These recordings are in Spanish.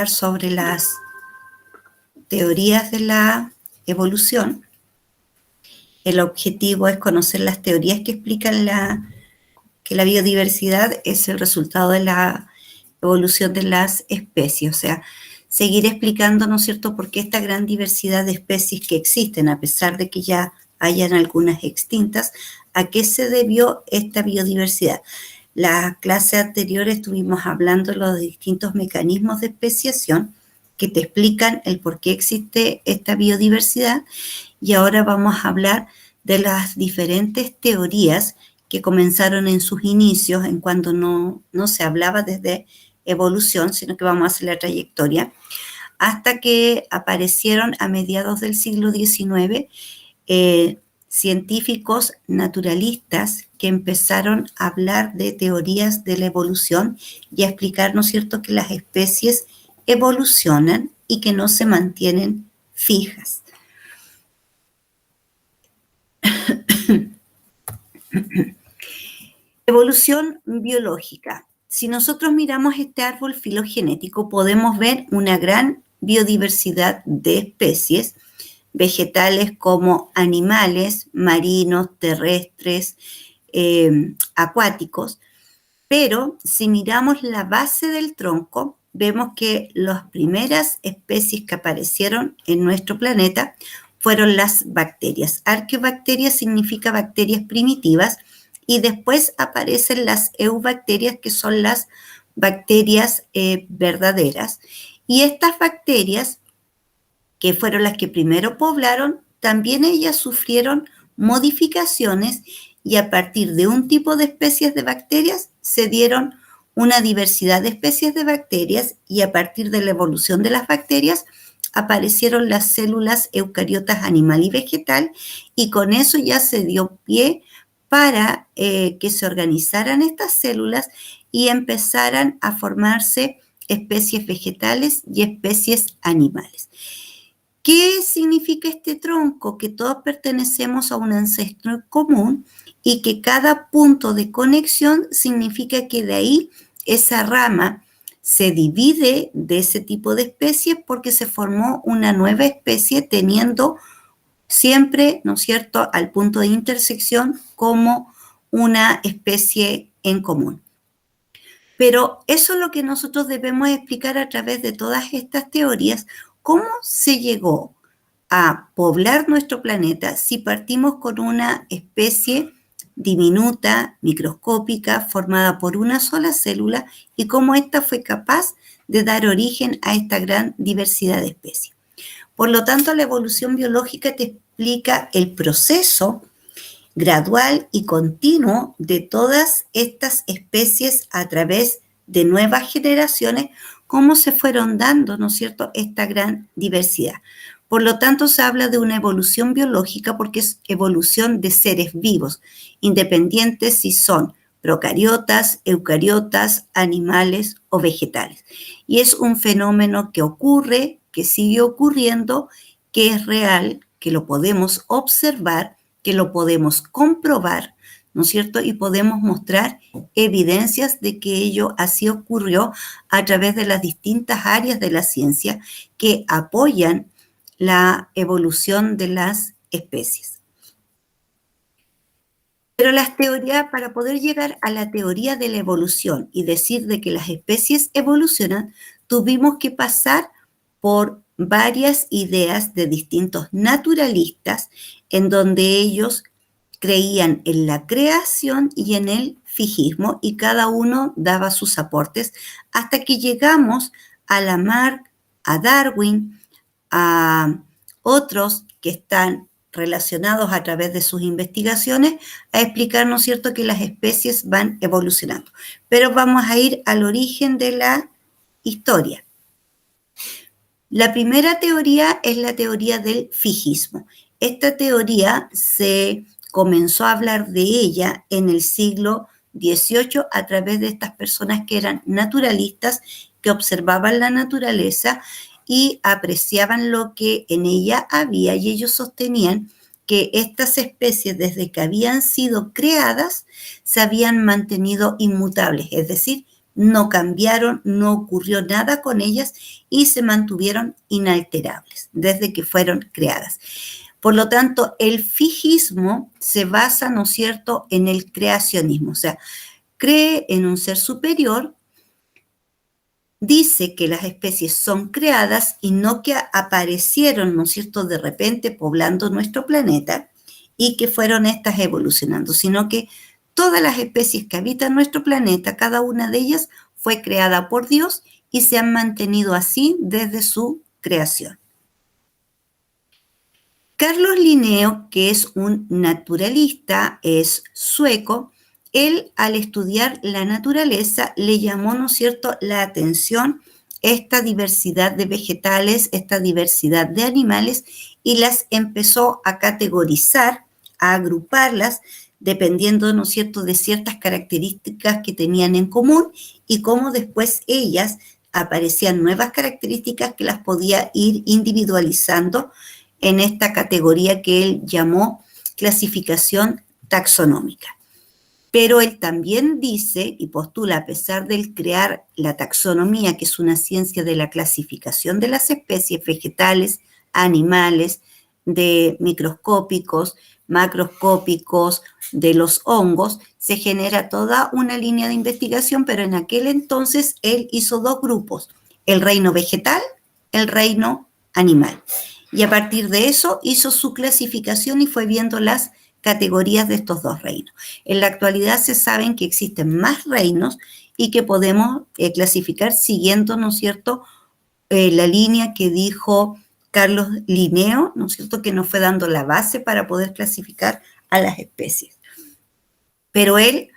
sobre las teorías de la evolución. El objetivo es conocer las teorías que explican que la biodiversidad es el resultado de la evolución de las especies, o sea, seguir explicando, ¿no es cierto?, por qué esta gran diversidad de especies que existen, a pesar de que ya hayan algunas extintas, a qué se debió esta biodiversidad. La clase anterior estuvimos hablando de los distintos mecanismos de especiación que te explican el por qué existe esta biodiversidad, y ahora vamos a hablar de las diferentes teorías que comenzaron en sus inicios, en cuando no se hablaba desde evolución, sino que vamos a hacer la trayectoria, hasta que aparecieron a mediados del siglo XIX científicos naturalistas que empezaron a hablar de teorías de la evolución y a explicar, ¿no es cierto?, que las especies evolucionan y que no se mantienen fijas. Evolución biológica. Si nosotros miramos este árbol filogenético, podemos ver una gran biodiversidad de especies, vegetales como animales, marinos, terrestres, acuáticos, pero si miramos la base del tronco, vemos que las primeras especies que aparecieron en nuestro planeta fueron las bacterias. Arqueobacterias significa bacterias primitivas, y después aparecen las eubacterias, que son las bacterias verdaderas. Y estas bacterias, que fueron las que primero poblaron, también ellas sufrieron modificaciones, y a partir de un tipo de especies de bacterias se dieron una diversidad de especies de bacterias, y a partir de la evolución de las bacterias aparecieron las células eucariotas animal y vegetal, y con eso ya se dio pie para que se organizaran estas células y empezaran a formarse especies vegetales y especies animales. ¿Qué significa este tronco? Que todos pertenecemos a un ancestro común y que cada punto de conexión significa que de ahí esa rama se divide de ese tipo de especies, porque se formó una nueva especie teniendo siempre, ¿no es cierto?, al punto de intersección como una especie en común. Pero eso es lo que nosotros debemos explicar a través de todas estas teorías: cómo se llegó a poblar nuestro planeta si partimos con una especie diminuta, microscópica, formada por una sola célula, y cómo ésta fue capaz de dar origen a esta gran diversidad de especies. Por lo tanto, la evolución biológica te explica el proceso gradual y continuo de todas estas especies a través de nuevas generaciones, cómo se fueron dando, ¿no es cierto?, esta gran diversidad. Por lo tanto, se habla de una evolución biológica porque es evolución de seres vivos, independientes si son procariotas, eucariotas, animales o vegetales. Y es un fenómeno que ocurre, que sigue ocurriendo, que es real, que lo podemos observar, que lo podemos comprobar, ¿no es cierto? Y podemos mostrar evidencias de que ello así ocurrió a través de las distintas áreas de la ciencia que apoyan la evolución de las especies. Pero las teorías, para poder llegar a la teoría de la evolución y decir de que las especies evolucionan, tuvimos que pasar por varias ideas de distintos naturalistas, en donde ellos creían en la creación y en el fijismo, y cada uno daba sus aportes, hasta que llegamos a Lamarck, a Darwin, a otros que están relacionados a través de sus investigaciones, a explicar, ¿no es cierto?, que las especies van evolucionando. Pero vamos a ir al origen de la historia. La primera teoría es la teoría del fijismo. Esta teoría se comenzó a hablar de ella en el siglo XVIII a través de estas personas que eran naturalistas, que observaban la naturaleza y apreciaban lo que en ella había, y ellos sostenían que estas especies, desde que habían sido creadas, se habían mantenido inmutables, es decir, no cambiaron, no ocurrió nada con ellas y se mantuvieron inalterables desde que fueron creadas. Por lo tanto, el fijismo se basa, ¿no es cierto?, en el creacionismo, o sea, cree en un ser superior, dice que las especies son creadas y no que aparecieron, ¿no es cierto?, de repente poblando nuestro planeta y que fueron estas evolucionando, sino que todas las especies que habitan nuestro planeta, cada una de ellas fue creada por Dios y se han mantenido así desde su creación. Carlos Linneo, que es un naturalista, es sueco, él al estudiar la naturaleza le llamó, ¿no es cierto?, la atención esta diversidad de vegetales, esta diversidad de animales y las empezó a categorizar, a agruparlas, dependiendo, ¿no es cierto?, de ciertas características que tenían en común y cómo después ellas aparecían nuevas características que las podía ir individualizando en esta categoría que él llamó clasificación taxonómica. Pero él también dice y postula, a pesar de crear la taxonomía, que es una ciencia de la clasificación de las especies vegetales, animales, de microscópicos, macroscópicos, de los hongos, se genera toda una línea de investigación, pero en aquel entonces él hizo dos grupos, el reino vegetal, el reino animal. Y a partir de eso hizo su clasificación y fue viendo las categorías de estos dos reinos. En la actualidad se saben que existen más reinos y que podemos clasificar siguiendo, ¿no es cierto?, la línea que dijo Carlos Linneo, ¿no es cierto?, que nos fue dando la base para poder clasificar a las especies. Pero él,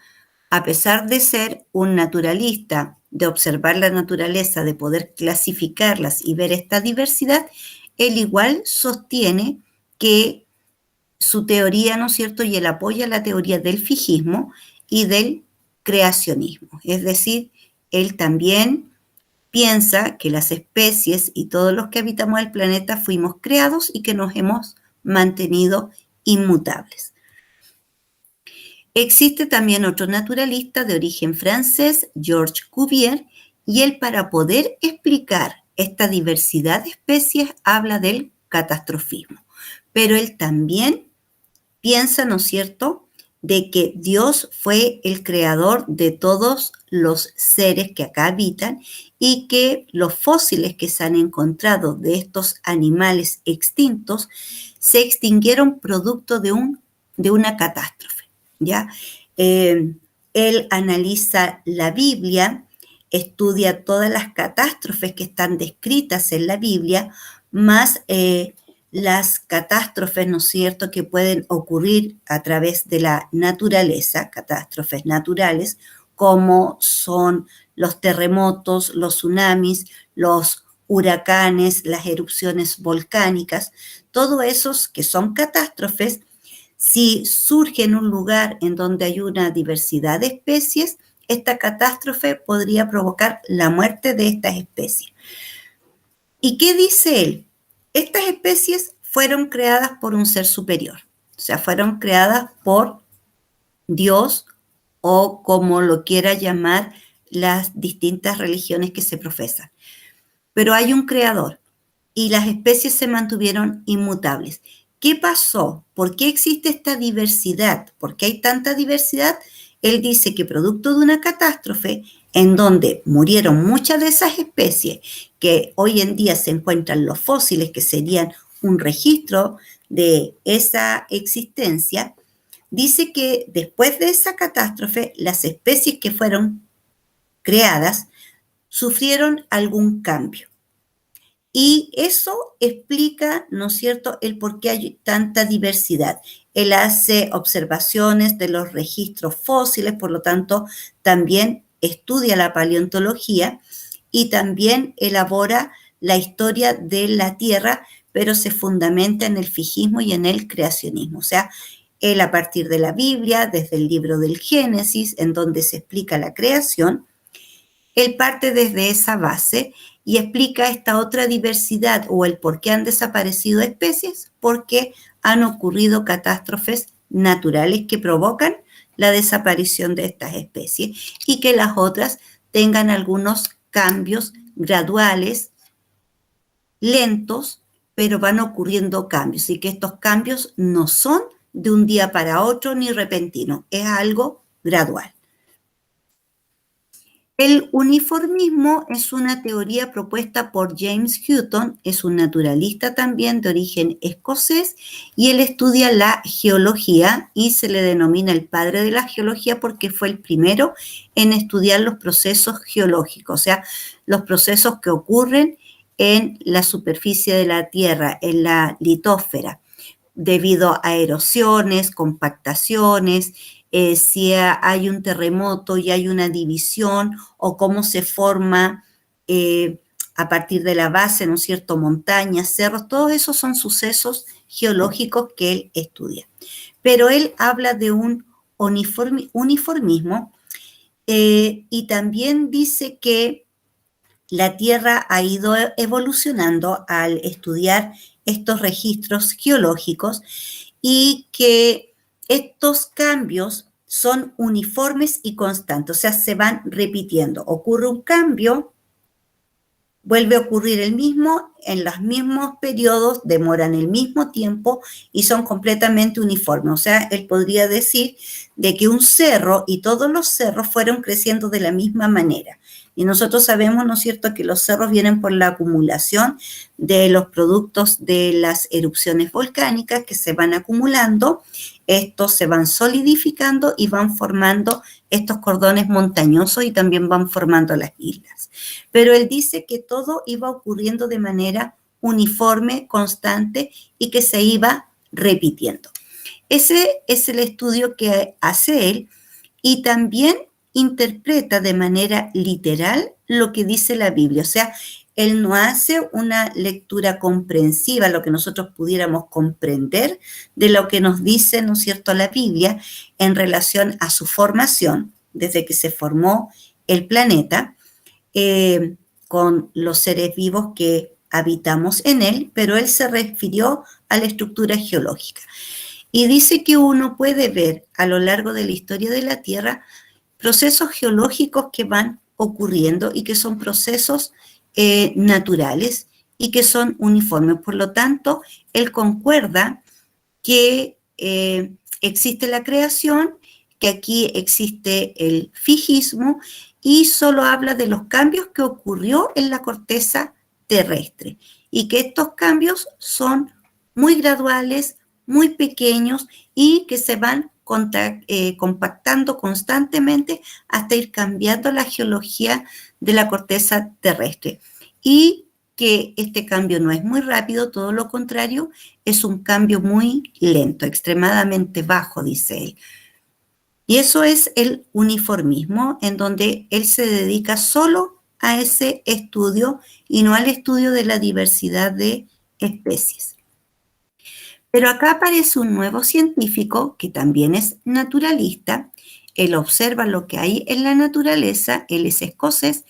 a pesar de ser un naturalista, de observar la naturaleza, de poder clasificarlas y ver esta diversidad, él igual sostiene que su teoría, ¿no es cierto?, y él apoya la teoría del fijismo y del creacionismo. Es decir, él también piensa que las especies y todos los que habitamos el planeta fuimos creados y que nos hemos mantenido inmutables. Existe también otro naturalista de origen francés, Georges Cuvier, y él, para poder explicar esta diversidad de especies, habla del catastrofismo. Pero él también piensa, ¿no es cierto?, de que Dios fue el creador de todos los seres que acá habitan y que los fósiles que se han encontrado de estos animales extintos se extinguieron producto de una catástrofe, ¿ya? Él analiza la Biblia, estudia todas las catástrofes que están descritas en la Biblia, más las catástrofes, ¿no es cierto?, que pueden ocurrir a través de la naturaleza, catástrofes naturales, como son los terremotos, los tsunamis, los huracanes, las erupciones volcánicas, todos esos que son catástrofes. Si surge en un lugar en donde hay una diversidad de especies, esta catástrofe podría provocar la muerte de estas especies. ¿Y qué dice él? Estas especies fueron creadas por un ser superior, o sea, fueron creadas por Dios o como lo quiera llamar las distintas religiones que se profesan. Pero hay un creador y las especies se mantuvieron inmutables. ¿Qué pasó? ¿Por qué existe esta diversidad? ¿Por qué hay tanta diversidad? Él dice que producto de una catástrofe en donde murieron muchas de esas especies que hoy en día se encuentran los fósiles, que serían un registro de esa existencia, dice que después de esa catástrofe las especies que fueron creadas sufrieron algún cambio. Y eso explica, ¿no es cierto?, el por qué hay tanta diversidad. Él hace observaciones de los registros fósiles, por lo tanto, también estudia la paleontología y también elabora la historia de la Tierra, pero se fundamenta en el fijismo y en el creacionismo. O sea, él, a partir de la Biblia, desde el libro del Génesis, en donde se explica la creación, él parte desde esa base y explica esta otra diversidad o el por qué han desaparecido especies, porque han ocurrido catástrofes naturales que provocan la desaparición de estas especies y que las otras tengan algunos cambios graduales, lentos, pero van ocurriendo cambios y que estos cambios no son de un día para otro ni repentino, es algo gradual. El uniformismo es una teoría propuesta por James Hutton, es un naturalista también de origen escocés y él estudia la geología y se le denomina el padre de la geología porque fue el primero en estudiar los procesos geológicos, o sea, los procesos que ocurren en la superficie de la Tierra, en la litósfera, debido a erosiones, compactaciones, si hay un terremoto y hay una división o cómo se forma a partir de la base, ¿no es cierto?, montañas, cerros, todos esos son sucesos geológicos que él estudia. Pero él habla de un uniformismo y también dice que la Tierra ha ido evolucionando al estudiar estos registros geológicos y que estos cambios son uniformes y constantes, o sea, se van repitiendo. Ocurre un cambio, vuelve a ocurrir el mismo, en los mismos periodos, demoran el mismo tiempo y son completamente uniformes. O sea, él podría decir de que un cerro y todos los cerros fueron creciendo de la misma manera. Y nosotros sabemos, ¿no es cierto?, que los cerros vienen por la acumulación de los productos de las erupciones volcánicas que se van acumulando, estos se van solidificando y van formando estos cordones montañosos y también van formando las islas. Pero él dice que todo iba ocurriendo de manera uniforme, constante y que se iba repitiendo. Ese es el estudio que hace él y también interpreta de manera literal lo que dice la Biblia. O sea, él no hace una lectura comprensiva, lo que nosotros pudiéramos comprender de lo que nos dice, ¿no es cierto?, la Biblia en relación a su formación, desde que se formó el planeta, con los seres vivos que habitamos en él, pero él se refirió a la estructura geológica. Y dice que uno puede ver a lo largo de la historia de la Tierra procesos geológicos que van ocurriendo y que son procesos naturales y que son uniformes. Por lo tanto, él concuerda que existe la creación, que aquí existe el fijismo y solo habla de los cambios que ocurrió en la corteza terrestre y que estos cambios son muy graduales, muy pequeños y que se van compactando constantemente hasta ir cambiando la geología de la corteza terrestre. Y que este cambio no es muy rápido, todo lo contrario, es un cambio muy lento, extremadamente bajo, dice él. Y eso es el uniformismo, en donde él se dedica solo a ese estudio y no al estudio de la diversidad de especies. Pero acá aparece un nuevo científico que también es naturalista. Él observa lo que hay en la naturaleza, él es escocés,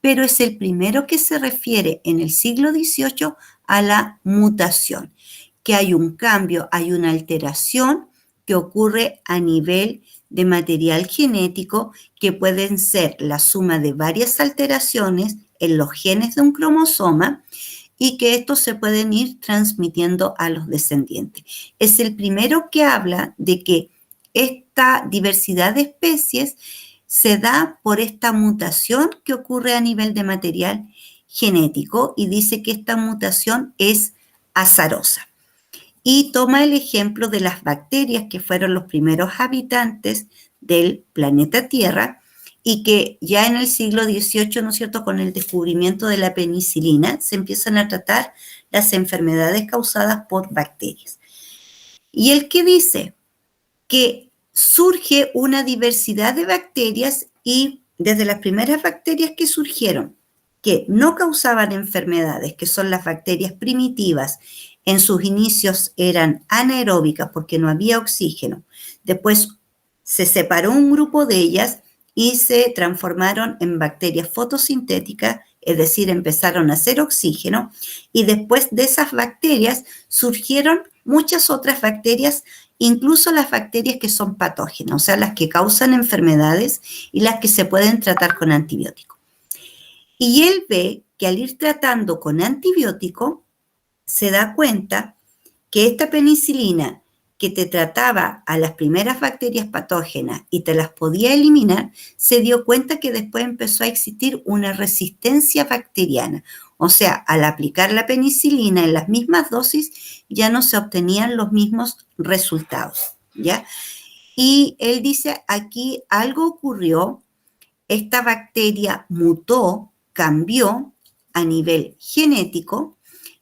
pero es el primero que se refiere en el siglo XVIII a la mutación, que hay un cambio, hay una alteración que ocurre a nivel de material genético que pueden ser la suma de varias alteraciones en los genes de un cromosoma y que estos se pueden ir transmitiendo a los descendientes. Es el primero que habla de que esta diversidad de especies se da por esta mutación que ocurre a nivel de material genético y dice que esta mutación es azarosa. Y toma el ejemplo de las bacterias que fueron los primeros habitantes del planeta Tierra y que ya en el siglo XVIII, ¿no es cierto?, con el descubrimiento de la penicilina, se empiezan a tratar las enfermedades causadas por bacterias. Y el que dice que surge una diversidad de bacterias y desde las primeras bacterias que surgieron, que no causaban enfermedades, que son las bacterias primitivas, en sus inicios eran anaeróbicas porque no había oxígeno. Después se separó un grupo de ellas y se transformaron en bacterias fotosintéticas, es decir, empezaron a hacer oxígeno y después de esas bacterias surgieron muchas otras bacterias incluso las bacterias que son patógenas, o sea, las que causan enfermedades y las que se pueden tratar con antibióticos. Y él ve que al ir tratando con antibiótico, se da cuenta que esta penicilina que te trataba a las primeras bacterias patógenas y te las podía eliminar, se dio cuenta que después empezó a existir una resistencia bacteriana. O sea, al aplicar la penicilina en las mismas dosis, ya no se obtenían los mismos resultados, ¿ya? Y él dice, aquí algo ocurrió, esta bacteria mutó, cambió a nivel genético,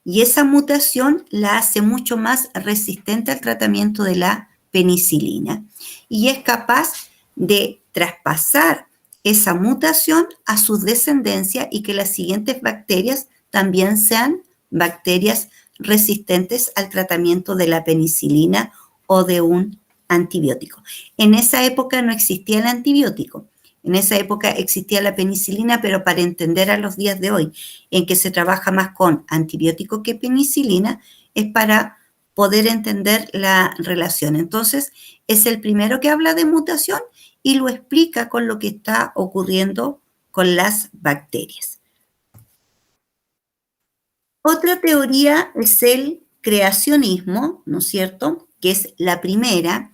y esa mutación la hace mucho más resistente al tratamiento de la penicilina y es capaz de traspasar esa mutación a su descendencia y que las siguientes bacterias también sean bacterias resistentes al tratamiento de la penicilina o de un antibiótico. En esa época no existía el antibiótico. En esa época existía la penicilina, pero para entender a los días de hoy, en que se trabaja más con antibiótico que penicilina, es para poder entender la relación. Entonces, es el primero que habla de mutación y lo explica con lo que está ocurriendo con las bacterias. Otra teoría es el creacionismo, ¿no es cierto?, que es la primera,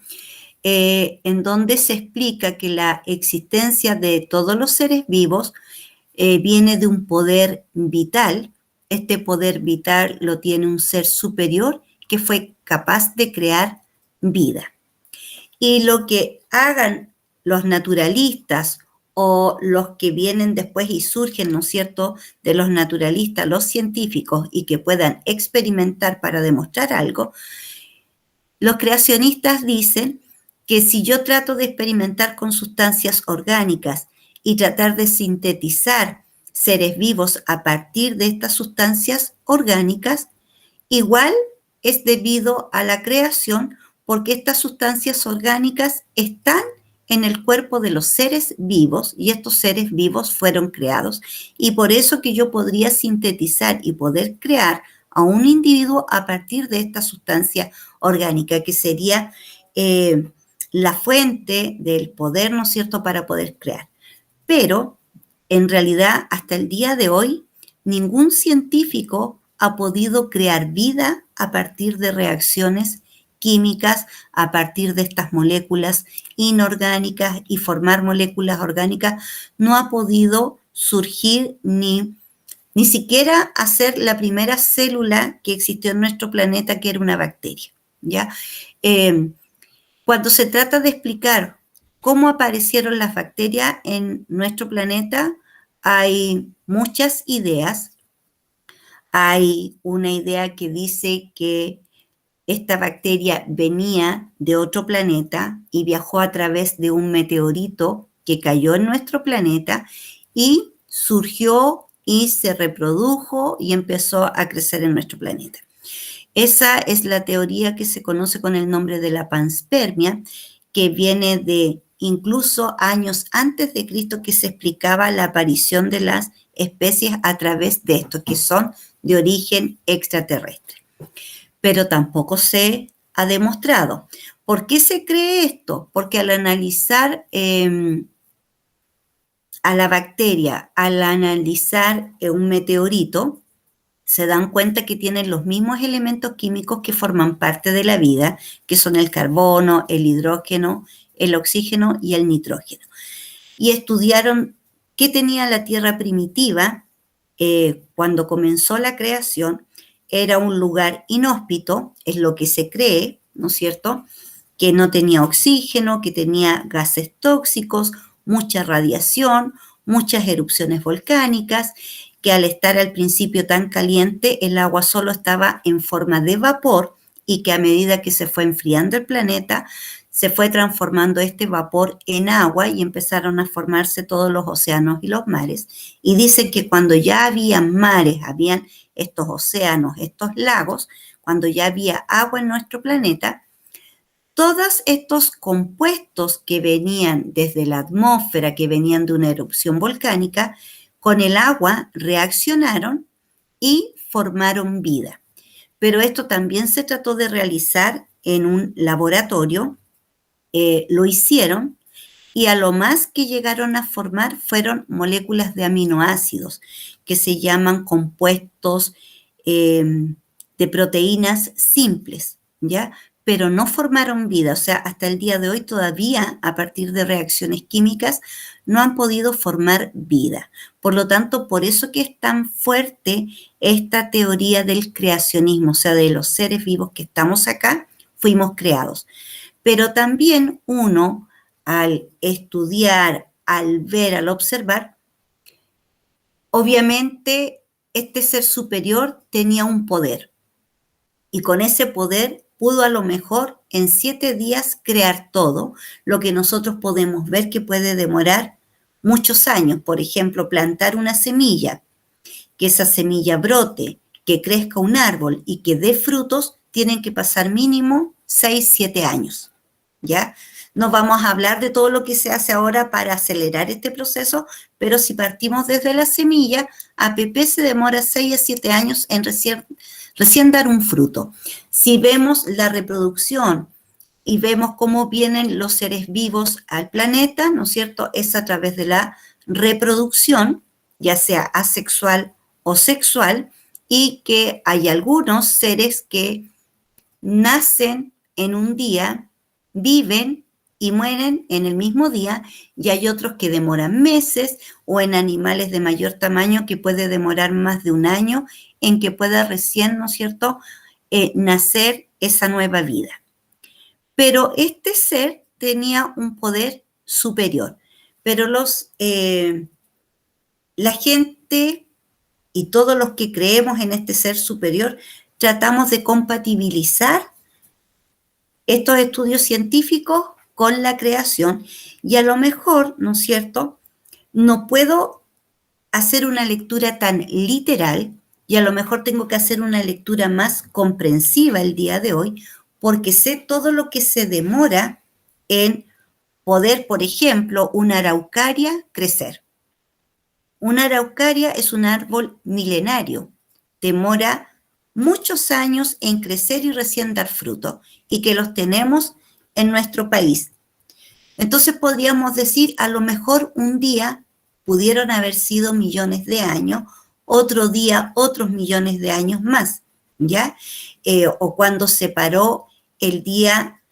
en donde se explica que la existencia de todos los seres vivos viene de un poder vital. Este poder vital lo tiene un ser superior que fue capaz de crear vida. Y lo que hagan los naturalistas o los que vienen después y surgen, ¿no es cierto?, de los naturalistas, los científicos, y que puedan experimentar para demostrar algo, los creacionistas dicen que si yo trato de experimentar con sustancias orgánicas y tratar de sintetizar seres vivos a partir de estas sustancias orgánicas, igual es debido a la creación, porque estas sustancias orgánicas están en el cuerpo de los seres vivos y estos seres vivos fueron creados, y por eso que yo podría sintetizar y poder crear a un individuo a partir de esta sustancia orgánica, que sería la fuente del poder, ¿no es cierto?, para poder crear. Pero, en realidad, hasta el día de hoy, ningún científico ha podido crear vida a partir de reacciones químicas, a partir de estas moléculas inorgánicas y formar moléculas orgánicas. No ha podido surgir ni siquiera hacer la primera célula que existió en nuestro planeta, que era una bacteria, ¿ya? Cuando se trata de explicar cómo aparecieron las bacterias en nuestro planeta, hay muchas ideas. Hay una idea que dice que esta bacteria venía de otro planeta y viajó a través de un meteorito que cayó en nuestro planeta y surgió y se reprodujo y empezó a crecer en nuestro planeta. Esa es la teoría que se conoce con el nombre de la panspermia, que viene de incluso años antes de Cristo, que se explicaba la aparición de las especies a través de esto, que son de origen extraterrestre. Pero tampoco se ha demostrado. ¿Por qué se cree esto? Porque al analizar a la bacteria, al analizar un meteorito, se dan cuenta que tienen los mismos elementos químicos que forman parte de la vida, que son el carbono, el hidrógeno, el oxígeno y el nitrógeno. Y estudiaron qué tenía la Tierra primitiva cuando comenzó la creación. Era un lugar inhóspito, es lo que se cree, ¿no es cierto?, que no tenía oxígeno, que tenía gases tóxicos, mucha radiación, muchas erupciones volcánicas, que al estar al principio tan caliente, el agua solo estaba en forma de vapor y que a medida que se fue enfriando el planeta, se fue transformando este vapor en agua y empezaron a formarse todos los océanos y los mares. Y dicen que cuando ya había mares, habían estos océanos, estos lagos, cuando ya había agua en nuestro planeta, todos estos compuestos que venían desde la atmósfera, que venían de una erupción volcánica, con el agua reaccionaron y formaron vida. pero esto también se trató de realizar en un laboratorio, lo hicieron, y a lo más que llegaron a formar fueron moléculas de aminoácidos, que se llaman compuestos de proteínas simples, ¿ya? Pero no formaron vida, o sea, hasta el día de hoy todavía, a partir de reacciones químicas, no han podido formar vida. Por lo tanto, por eso que es tan fuerte esta teoría del creacionismo, o sea, de los seres vivos que estamos acá, fuimos creados. Pero también uno, al estudiar, al ver, al observar, obviamente este ser superior tenía un poder y con ese poder pudo a lo mejor en 7 días crear todo, lo que nosotros podemos ver que puede demorar muchos años. Por ejemplo, plantar una semilla, que esa semilla brote, que crezca un árbol y que dé frutos, tienen que pasar mínimo 6, 7 años, ¿ya? No vamos a hablar de todo lo que se hace ahora para acelerar este proceso, pero si partimos desde la semilla, APP se demora 6 a 7 años en recién dar un fruto. Si vemos la reproducción y vemos cómo vienen los seres vivos al planeta, ¿no es cierto? Es a través de la reproducción, ya sea asexual o sexual, y que hay algunos seres que nacen en un día, viven y mueren en el mismo día, y hay otros que demoran meses, o en animales de mayor tamaño que puede demorar más de un año en que pueda recién, ¿no es cierto?, nacer esa nueva vida. Pero este ser tenía un poder superior, pero la gente y todos los que creemos en este ser superior tratamos de compatibilizar estos estudios científicos con la creación, y a lo mejor, ¿no es cierto?, no puedo hacer una lectura tan literal, y a lo mejor tengo que hacer una lectura más comprensiva el día de hoy, porque sé todo lo que se demora en poder, por ejemplo, una araucaria crecer. Una araucaria es un árbol milenario, demora muchos años en crecer y recién dar fruto, y que los tenemos en nuestro país. Entonces podríamos decir, a lo mejor un día pudieron haber sido millones de años, otro día otros millones de años más, ¿ya? O cuando se paró el día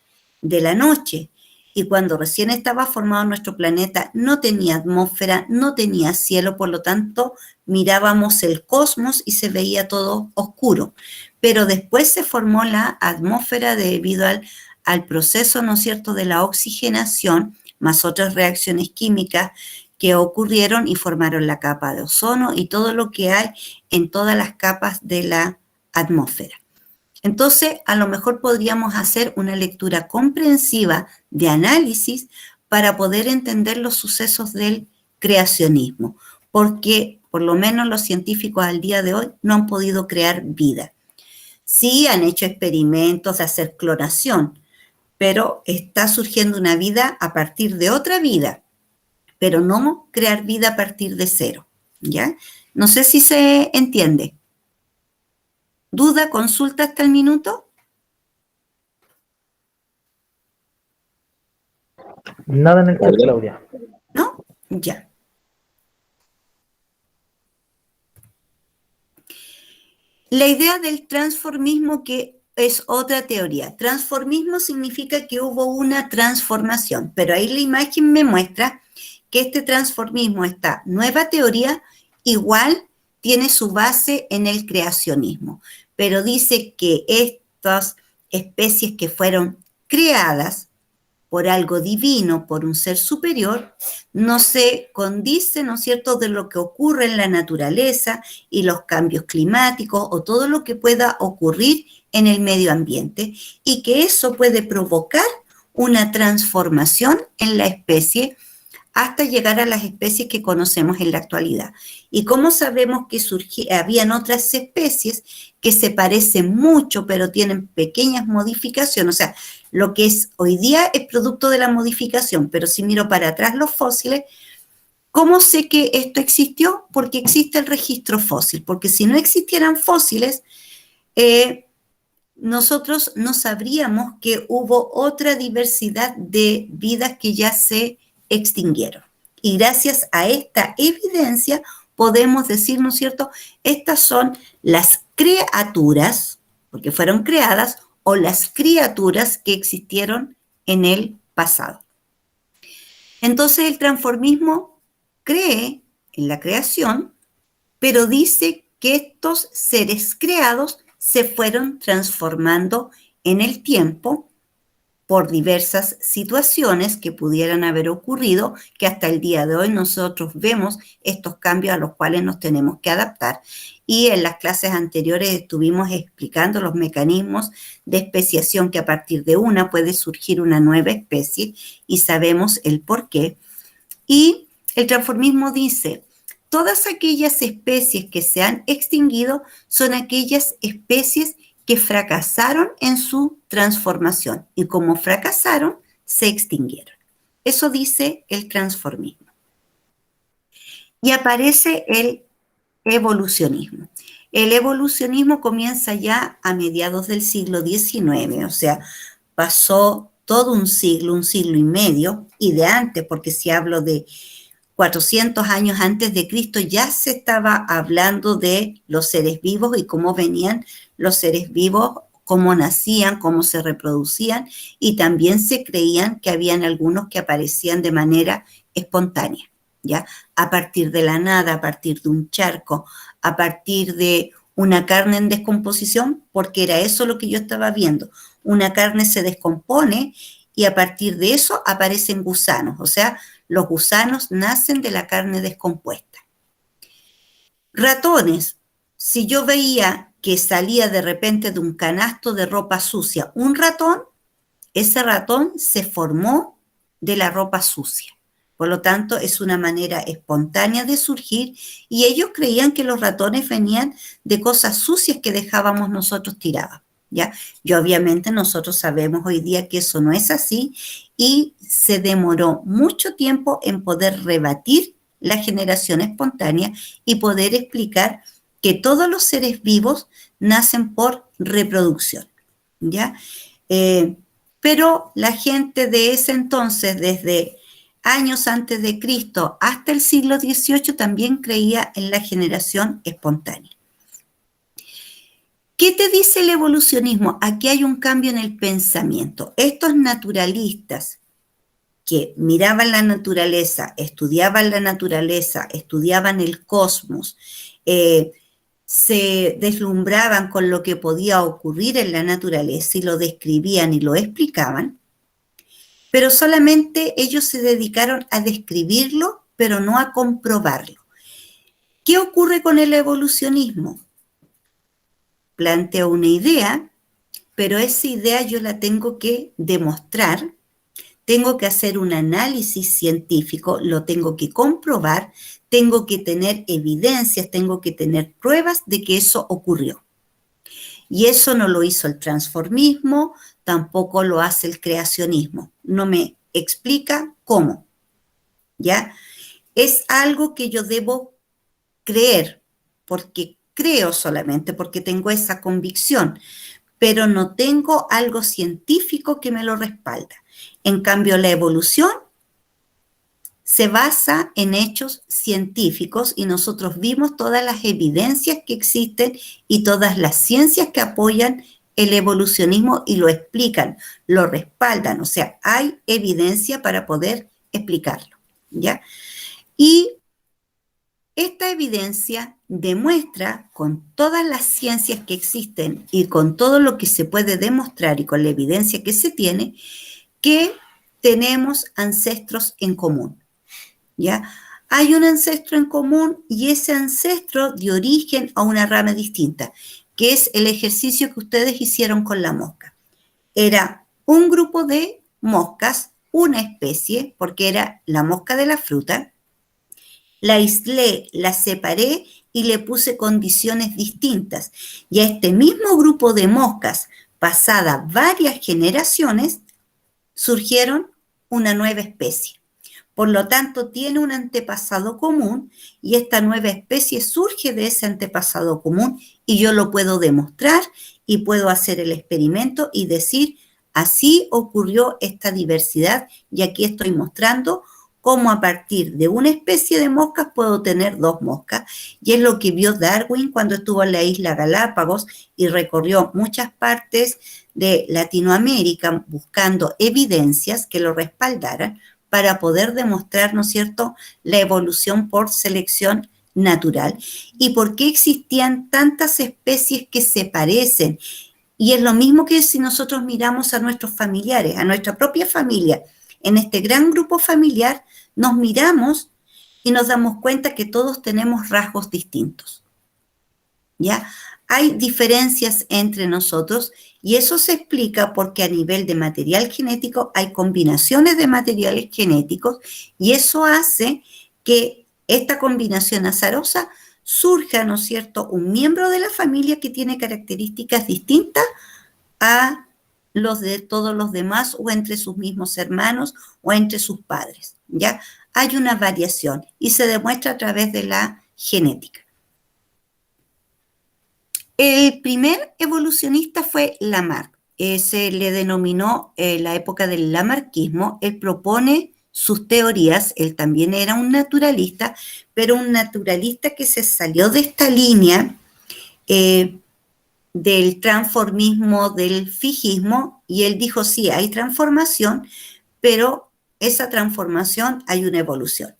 de la noche, y cuando recién estaba formado nuestro planeta no tenía atmósfera, no tenía cielo, por lo tanto mirábamos el cosmos y se veía todo oscuro. Pero después se formó la atmósfera debido al proceso, ¿no es cierto?, de la oxigenación, más otras reacciones químicas que ocurrieron y formaron la capa de ozono y todo lo que hay en todas las capas de la atmósfera. Entonces, a lo mejor podríamos hacer una lectura comprensiva de análisis para poder entender los sucesos del creacionismo, porque por lo menos los científicos al día de hoy no han podido crear vida. Sí han hecho experimentos de hacer clonación, pero está surgiendo una vida a partir de otra vida, pero no crear vida a partir de cero, ¿ya? No sé si se entiende. ¿Duda, consulta hasta el minuto? Nada en el chat, Claudia. ¿No? Ya. La idea del transformismo, que es otra teoría. Transformismo significa que hubo una transformación, pero ahí la imagen me muestra que este transformismo, esta nueva teoría, igual tiene su base en el creacionismo, pero dice que estas especies que fueron creadas por algo divino, por un ser superior, no se condice, ¿no es cierto?, de lo que ocurre en la naturaleza y los cambios climáticos o todo lo que pueda ocurrir en el medio ambiente, y que eso puede provocar una transformación en la especie hasta llegar a las especies que conocemos en la actualidad. ¿Y cómo sabemos que habían otras especies que se parecen mucho, pero tienen pequeñas modificaciones? O sea, lo que es hoy día es producto de la modificación, pero si miro para atrás los fósiles, ¿cómo sé que esto existió? Porque existe el registro fósil, porque si no existieran fósiles, nosotros no sabríamos que hubo otra diversidad de vidas que ya se extinguieron. Y gracias a esta evidencia podemos decir, ¿no es cierto?, estas son las criaturas, porque fueron creadas, o las criaturas que existieron en el pasado. Entonces el transformismo cree en la creación, pero dice que estos seres creados se fueron transformando en el tiempo por diversas situaciones que pudieran haber ocurrido, que hasta el día de hoy nosotros vemos estos cambios a los cuales nos tenemos que adaptar. Y en las clases anteriores estuvimos explicando los mecanismos de especiación, que a partir de una puede surgir una nueva especie y sabemos el por qué. Y el transformismo dice, todas aquellas especies que se han extinguido son aquellas especies que fracasaron en su transformación y como fracasaron, se extinguieron. Eso dice el transformismo. Y aparece el evolucionismo. El evolucionismo comienza ya a mediados del siglo XIX, o sea, pasó todo un siglo y medio, y de antes, porque si hablo de 400 años antes de Cristo, ya se estaba hablando de los seres vivos y cómo venían los seres vivos, cómo nacían, cómo se reproducían, y también se creían que habían algunos que aparecían de manera espontánea, ¿ya? A partir de la nada, a partir de un charco, a partir de una carne en descomposición, porque era eso lo que yo estaba viendo. Una carne se descompone y a partir de eso aparecen gusanos, o sea, los gusanos nacen de la carne descompuesta. Ratones, si yo veía que salía de repente de un canasto de ropa sucia un ratón, ese ratón se formó de la ropa sucia. Por lo tanto, es una manera espontánea de surgir y ellos creían que los ratones venían de cosas sucias que dejábamos nosotros tiradas, ¿ya? Y obviamente nosotros sabemos hoy día que eso no es así y se demoró mucho tiempo en poder rebatir la generación espontánea y poder explicar que todos los seres vivos nacen por reproducción, ¿ya? Pero la gente de ese entonces, desde años antes de Cristo hasta el siglo XVIII, también creía en la generación espontánea. ¿Qué te dice el evolucionismo? Aquí hay un cambio en el pensamiento. Estos naturalistas que miraban la naturaleza, estudiaban el cosmos, se deslumbraban con lo que podía ocurrir en la naturaleza y lo describían y lo explicaban, pero solamente ellos se dedicaron a describirlo, pero no a comprobarlo. ¿Qué ocurre con el evolucionismo? Planteo una idea, pero esa idea yo la tengo que demostrar, tengo que hacer un análisis científico, lo tengo que comprobar, tengo que tener evidencias, tengo que tener pruebas de que eso ocurrió. Y eso no lo hizo el transformismo, tampoco lo hace el creacionismo. No me explica cómo, ¿ya? Es algo que yo debo creer, porque creo solamente, porque tengo esa convicción, pero no tengo algo científico que me lo respalda. En cambio, la evolución se basa en hechos científicos y nosotros vimos todas las evidencias que existen y todas las ciencias que apoyan el evolucionismo y lo explican, lo respaldan, o sea, hay evidencia para poder explicarlo, ¿ya? Y esta evidencia demuestra con todas las ciencias que existen y con todo lo que se puede demostrar y con la evidencia que se tiene, que tenemos ancestros en común, ¿ya? Hay un ancestro en común y ese ancestro dio origen a una rama distinta, que es el ejercicio que ustedes hicieron con la mosca. Era un grupo de moscas, una especie, porque era la mosca de la fruta. La aislé, la separé y le puse condiciones distintas. Y a este mismo grupo de moscas, pasadas varias generaciones, surgieron una nueva especie. Por lo tanto, tiene un antepasado común y esta nueva especie surge de ese antepasado común y yo lo puedo demostrar y puedo hacer el experimento y decir, así ocurrió esta diversidad y aquí estoy mostrando cómo a partir de una especie de moscas puedo tener dos moscas. Y es lo que vio Darwin cuando estuvo en la isla Galápagos y recorrió muchas partes de Latinoamérica buscando evidencias que lo respaldaran para poder demostrar, ¿no es cierto?, la evolución por selección natural y por qué existían tantas especies que se parecen. Y es lo mismo que si nosotros miramos a nuestros familiares, a nuestra propia familia. En este gran grupo familiar nos miramos y nos damos cuenta que todos tenemos rasgos distintos. ¿Ya? Hay diferencias entre nosotros y eso se explica porque a nivel de material genético hay combinaciones de materiales genéticos y eso hace que esta combinación azarosa surja, ¿no es cierto?, un miembro de la familia que tiene características distintas a los de todos los demás o entre sus mismos hermanos o entre sus padres, ¿ya? Hay una variación y se demuestra a través de la genética. El primer evolucionista fue Lamarck. Se le denominó la época del lamarquismo. Él propone sus teorías, él también era un naturalista, pero un naturalista que se salió de esta línea del transformismo, del fijismo, y él dijo, sí, hay transformación, pero esa transformación hay una evolución.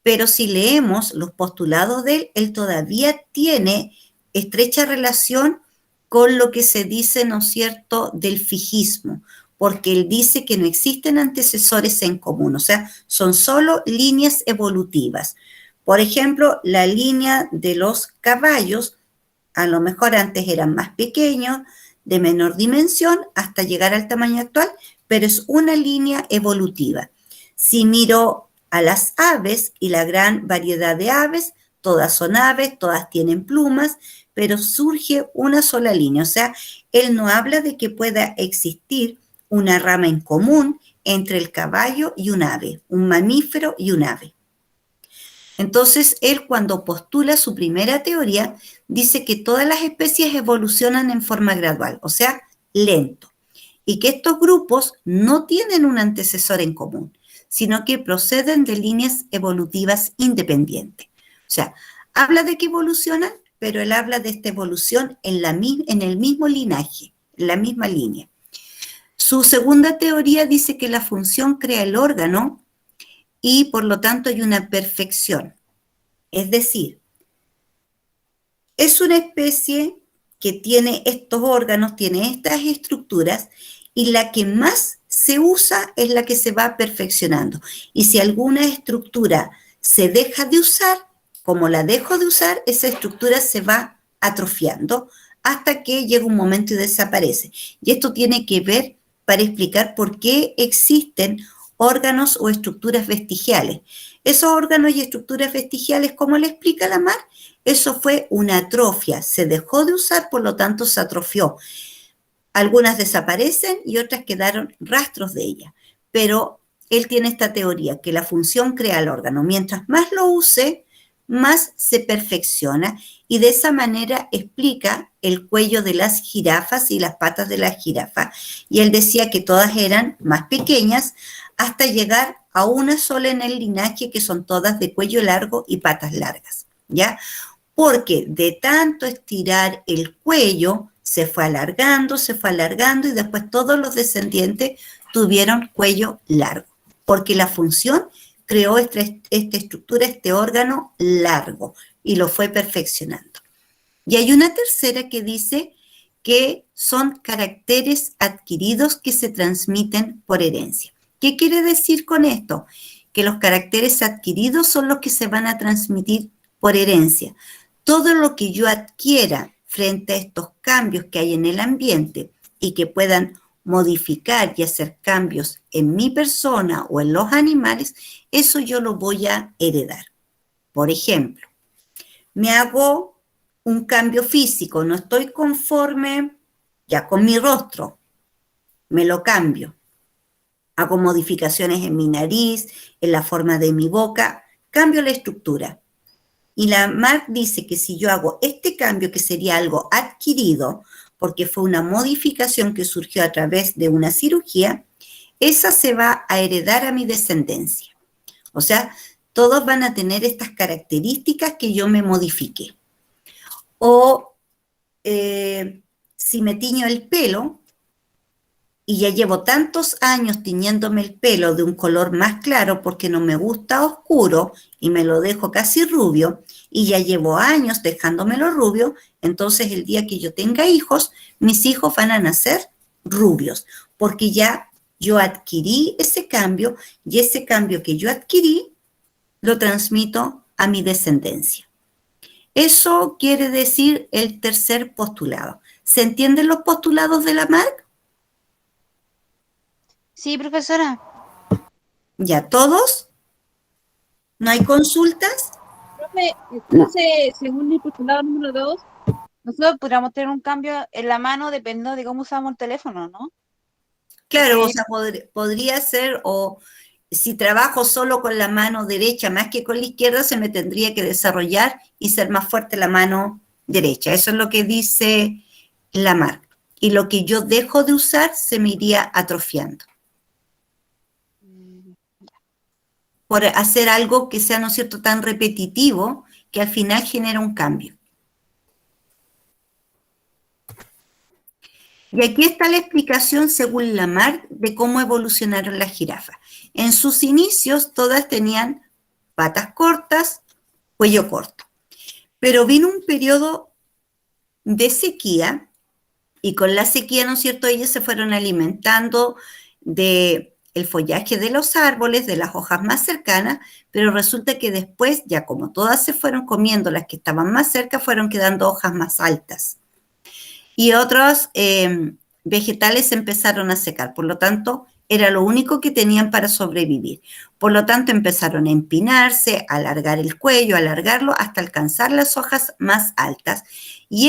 Pero si leemos los postulados de él, él todavía tiene estrecha relación con lo que se dice, ¿no es cierto?, del fijismo, porque él dice que no existen antecesores en común, o sea, son solo líneas evolutivas. Por ejemplo, la línea de los caballos, a lo mejor antes eran más pequeños, de menor dimensión, hasta llegar al tamaño actual, pero es una línea evolutiva. Si miro a las aves y la gran variedad de aves, todas son aves, todas tienen plumas, pero surge una sola línea. O sea, él no habla de que pueda existir una rama en común entre el caballo y un ave, un mamífero y un ave. Entonces, él cuando postula su primera teoría, dice que todas las especies evolucionan en forma gradual, o sea, lento, y que estos grupos no tienen un antecesor en común, sino que proceden de líneas evolutivas independientes. O sea, habla de que evolucionan, pero él habla de esta evolución en el mismo linaje, en la misma línea. Su segunda teoría dice que la función crea el órgano y por lo tanto hay una perfección. Es decir, es una especie que tiene estos órganos, tiene estas estructuras y la que más se usa es la que se va perfeccionando. Y si alguna estructura se deja de usar, como la dejo de usar, esa estructura se va atrofiando hasta que llega un momento y desaparece. Y esto tiene que ver para explicar por qué existen órganos o estructuras vestigiales. Esos órganos y estructuras vestigiales, ¿cómo le explica Lamarck? Eso fue una atrofia, se dejó de usar, por lo tanto se atrofió. Algunas desaparecen y otras quedaron rastros de ellas, pero él tiene esta teoría, que la función crea el órgano. Mientras más lo use, más se perfecciona y de esa manera explica el cuello de las jirafas y las patas de las jirafas. Y él decía que todas eran más pequeñas hasta llegar a una sola en el linaje, que son todas de cuello largo y patas largas, ¿ya? Porque de tanto estirar el cuello, se fue alargando y después todos los descendientes tuvieron cuello largo, porque la función creó esta estructura, este órgano largo, y lo fue perfeccionando. Y hay una tercera que dice que son caracteres adquiridos que se transmiten por herencia. ¿Qué quiere decir con esto? Que los caracteres adquiridos son los que se van a transmitir por herencia. Todo lo que yo adquiera frente a estos cambios que hay en el ambiente y que puedan modificar y hacer cambios en mi persona o en los animales, eso yo lo voy a heredar. Por ejemplo, me hago un cambio físico, no estoy conforme ya con mi rostro, me lo cambio. Hago modificaciones en mi nariz, en la forma de mi boca, cambio la estructura. Y la MARC dice que si yo hago este cambio, que sería algo adquirido, porque fue una modificación que surgió a través de una cirugía, esa se va a heredar a mi descendencia. O sea, todos van a tener estas características que yo me modifiqué. O si me tiño el pelo, y ya llevo tantos años tiñéndome el pelo de un color más claro porque no me gusta oscuro y me lo dejo casi rubio, y ya llevo años dejándomelo rubio, entonces el día que yo tenga hijos, mis hijos van a nacer rubios, porque ya yo adquirí ese cambio, y ese cambio que yo adquirí lo transmito a mi descendencia. Eso quiere decir el tercer postulado. ¿Se entienden los postulados de la MARC? Sí, profesora. ¿Ya todos? ¿No hay consultas? Profe, entonces, según el postulado número 2, nosotros podríamos tener un cambio en la mano dependiendo de cómo usamos el teléfono, ¿no? Claro, Porque- o sea, podría ser, o si trabajo solo con la mano derecha más que con la izquierda, se me tendría que desarrollar y ser más fuerte la mano derecha. Eso es lo que dice la marca. Y lo que yo dejo de usar se me iría atrofiando. Por hacer algo que sea, ¿no es cierto?, tan repetitivo que al final genera un cambio. Y aquí está la explicación según Lamarck de cómo evolucionaron las jirafas. En sus inicios todas tenían patas cortas, cuello corto. Pero vino un periodo de sequía y con la sequía, ¿no es cierto?, ellas se fueron alimentando de el follaje de los árboles, de las hojas más cercanas, pero resulta que después, ya como todas se fueron comiendo las que estaban más cerca, fueron quedando hojas más altas. Y otros vegetales se empezaron a secar, por lo tanto, era lo único que tenían para sobrevivir. Por lo tanto, empezaron a empinarse, a alargar el cuello, a alargarlo hasta alcanzar las hojas más altas. Y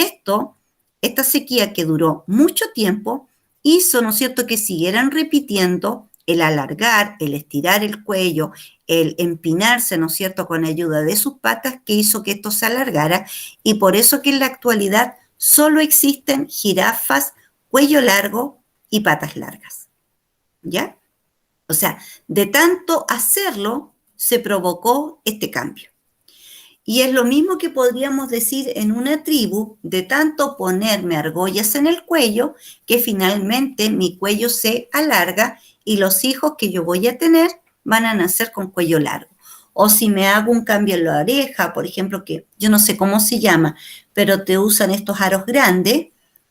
esta sequía que duró mucho tiempo, hizo, ¿no es cierto?, que siguieran repitiendo el alargar, el estirar el cuello, el empinarse, ¿no es cierto?, con ayuda de sus patas, que hizo que esto se alargara, y por eso que en la actualidad solo existen jirafas, cuello largo y patas largas. ¿Ya? O sea, de tanto hacerlo, se provocó este cambio. Y es lo mismo que podríamos decir en una tribu, de tanto ponerme argollas en el cuello, que finalmente mi cuello se alarga y los hijos que yo voy a tener van a nacer con cuello largo. O si me hago un cambio en la oreja, por ejemplo, que yo no sé cómo se llama, pero te usan estos aros grandes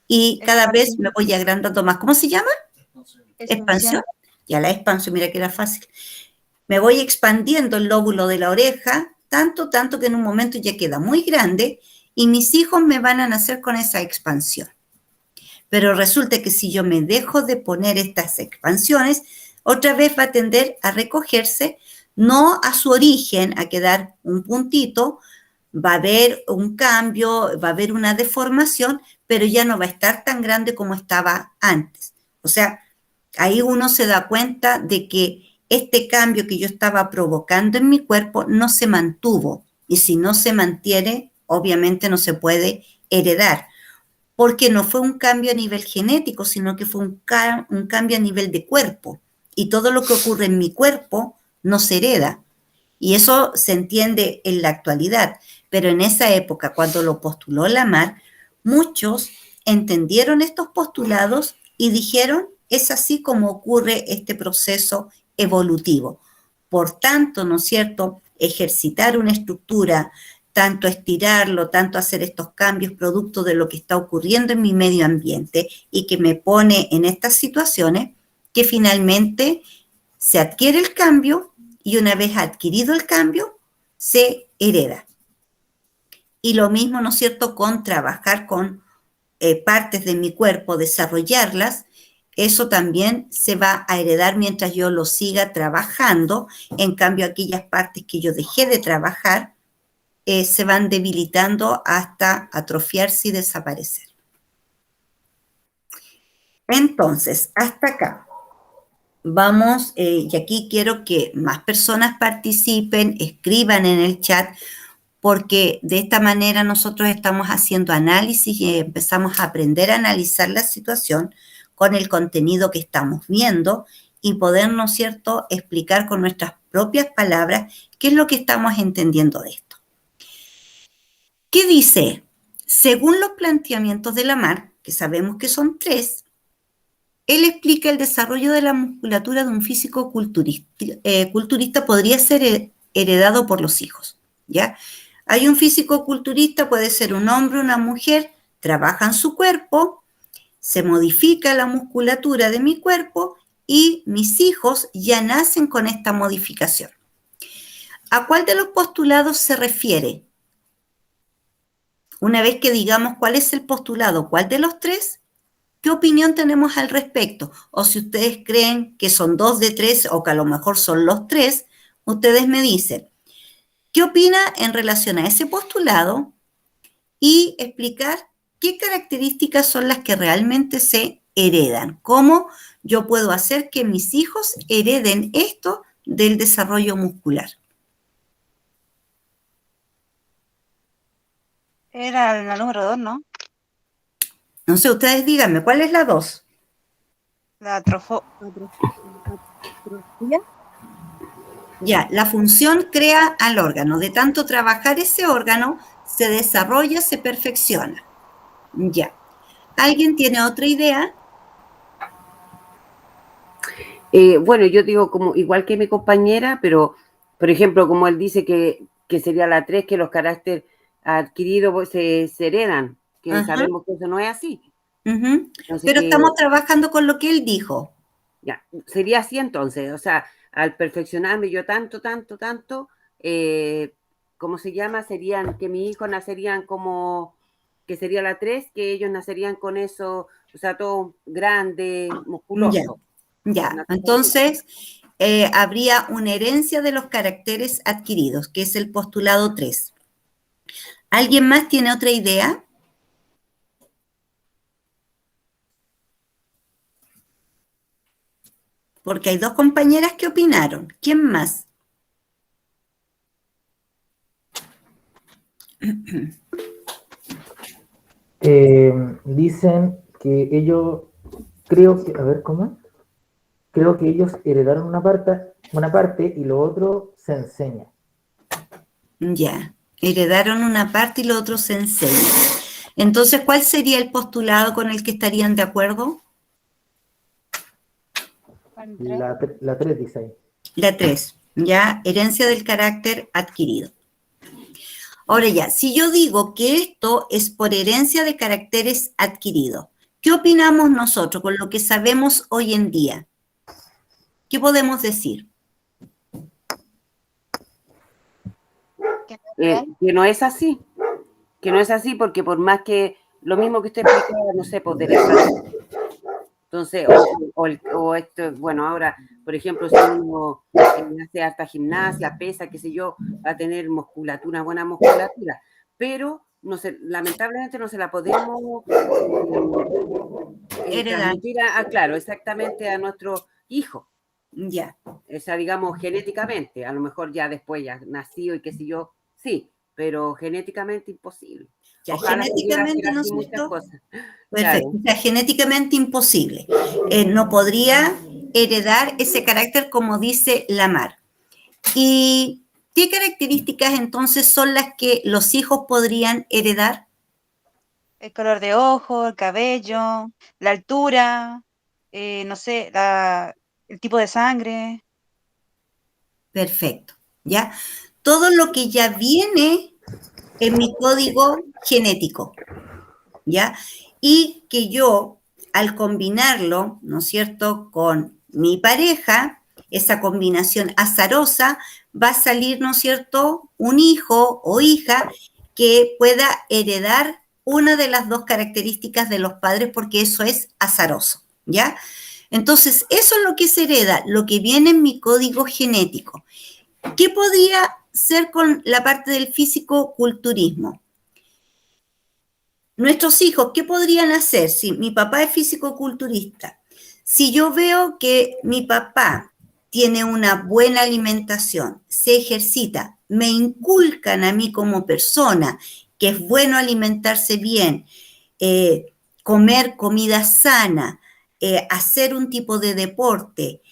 y cada vez me voy agrandando más. ¿Cómo se llama? Expansión. Ya la expansión, mira que era fácil. Me voy expandiendo el lóbulo de la oreja, tanto que en un momento ya queda muy grande y mis hijos me van a nacer con esa expansión. Pero resulta que si yo me dejo de poner estas expansiones, otra vez va a tender a recogerse, no a su origen, a quedar un puntito, va a haber un cambio, va a haber una deformación, pero ya no va a estar tan grande como estaba antes. O sea, ahí uno se da cuenta de que este cambio que yo estaba provocando en mi cuerpo no se mantuvo. Y si no se mantiene, obviamente no se puede heredar. Porque no fue un cambio a nivel genético, sino que fue un cambio a nivel de cuerpo. Y todo lo que ocurre en mi cuerpo no se hereda. Y eso se entiende en la actualidad. Pero en esa época, cuando lo postuló Lamarck, muchos entendieron estos postulados y dijeron, es así como ocurre este proceso evolutivo. Por tanto, ¿no es cierto?, ejercitar una estructura, tanto estirarlo, tanto hacer estos cambios producto de lo que está ocurriendo en mi medio ambiente y que me pone en estas situaciones, que finalmente se adquiere el cambio y una vez adquirido el cambio, se hereda. Y lo mismo, ¿no es cierto?, con trabajar con partes de mi cuerpo, desarrollarlas, eso también se va a heredar mientras yo lo siga trabajando. En cambio, aquellas partes que yo dejé de trabajar se van debilitando hasta atrofiarse y desaparecer. Entonces, hasta acá. vamos, y aquí quiero que más personas participen, escriban en el chat, porque de esta manera nosotros estamos haciendo análisis y empezamos a aprender a analizar la situación con el contenido que estamos viendo y poder, ¿no es cierto?, explicar con nuestras propias palabras qué es lo que estamos entendiendo de esto. ¿Qué dice? Según los planteamientos de Lamarck, que sabemos que son 3, él explica el desarrollo de la musculatura de un físico culturista podría ser heredado por los hijos, ¿ya? Hay un físico culturista, puede ser un hombre o una mujer, trabajan su cuerpo, se modifica la musculatura de mi cuerpo y mis hijos ya nacen con esta modificación. ¿A cuál de los postulados se refiere? Una vez que digamos cuál es el postulado, cuál de los 3, ¿qué opinión tenemos al respecto? O si ustedes creen que son 2 de 3 o que a lo mejor son los 3, ustedes me dicen, ¿qué opina en relación a ese postulado? Y explicar qué características son las que realmente se heredan. ¿Cómo yo puedo hacer que mis hijos hereden esto del desarrollo muscular? Era la número 2, ¿no? No sé, ustedes díganme, ¿cuál es la 2? La atrofia. Ya, la función crea al órgano. De tanto trabajar ese órgano, se desarrolla, se perfecciona. Ya. ¿Alguien tiene otra idea? Bueno, yo digo como igual que mi compañera, pero por ejemplo, como él dice que sería la 3, que los caracteres adquiridos pues, se heredan, que Ajá. sabemos que eso no es así. Entonces, pero estamos trabajando con lo que él dijo. Ya, sería así entonces, o sea, al perfeccionarme yo tanto, ¿cómo se llama? Serían que mis hijos nacerían como, que sería la 3, que ellos nacerían con eso, o sea, todo grande, musculoso. Ya. Entonces, habría una herencia de los caracteres adquiridos, que es el postulado 3. ¿Alguien más tiene otra idea? Porque hay 2 compañeras que opinaron. ¿Quién más? Dicen que ellos, creo que, a ver, ¿cómo? Creo que ellos heredaron una parte y lo otro se enseña. Ya, heredaron una parte y lo otro se enseña. Entonces, ¿cuál sería el postulado con el que estarían de acuerdo? La 3 dice ahí. La 3, ya, herencia del carácter adquirido. Ahora ya, si yo digo que esto es por herencia de caracteres adquiridos, ¿qué opinamos nosotros con lo que sabemos hoy en día? ¿Qué podemos decir? Que no es así, porque por más que lo mismo que usted explicaba, no sé, pues de la. Entonces, o esto, bueno, ahora, por ejemplo, si uno hace harta gimnasia, pesa, qué sé yo, va a tener musculatura, buena musculatura, pero no se, lamentablemente no se la podemos transmitir claro, exactamente a nuestro hijo. Ya. O sea, digamos, genéticamente, a lo mejor ya después ya nació y qué sé yo, sí, pero genéticamente imposible. Ya, Ojalá genéticamente no no muchas cosas. Perfecto, o sea, genéticamente imposible. No podría heredar ese carácter como dice Lamarck. ¿Y qué características entonces son las que los hijos podrían heredar? El color de ojo, el cabello, la altura, no sé, el tipo de sangre. Perfecto, ¿ya? Todo lo que ya viene en mi código genético, ¿ya? Y que yo, al combinarlo, ¿no es cierto?, con mi pareja, esa combinación azarosa, va a salir, ¿no es cierto?, un hijo o hija que pueda heredar una de las 2 características de los padres porque eso es azaroso, ¿ya? Entonces, eso es lo que se hereda, lo que viene en mi código genético. ¿Qué podría ser con la parte del físico-culturismo? Nuestros hijos, ¿qué podrían hacer si mi papá es físico-culturista? Si yo veo que mi papá tiene una buena alimentación, se ejercita, me inculcan a mí como persona que es bueno alimentarse bien, comer comida sana, hacer un tipo de deporte,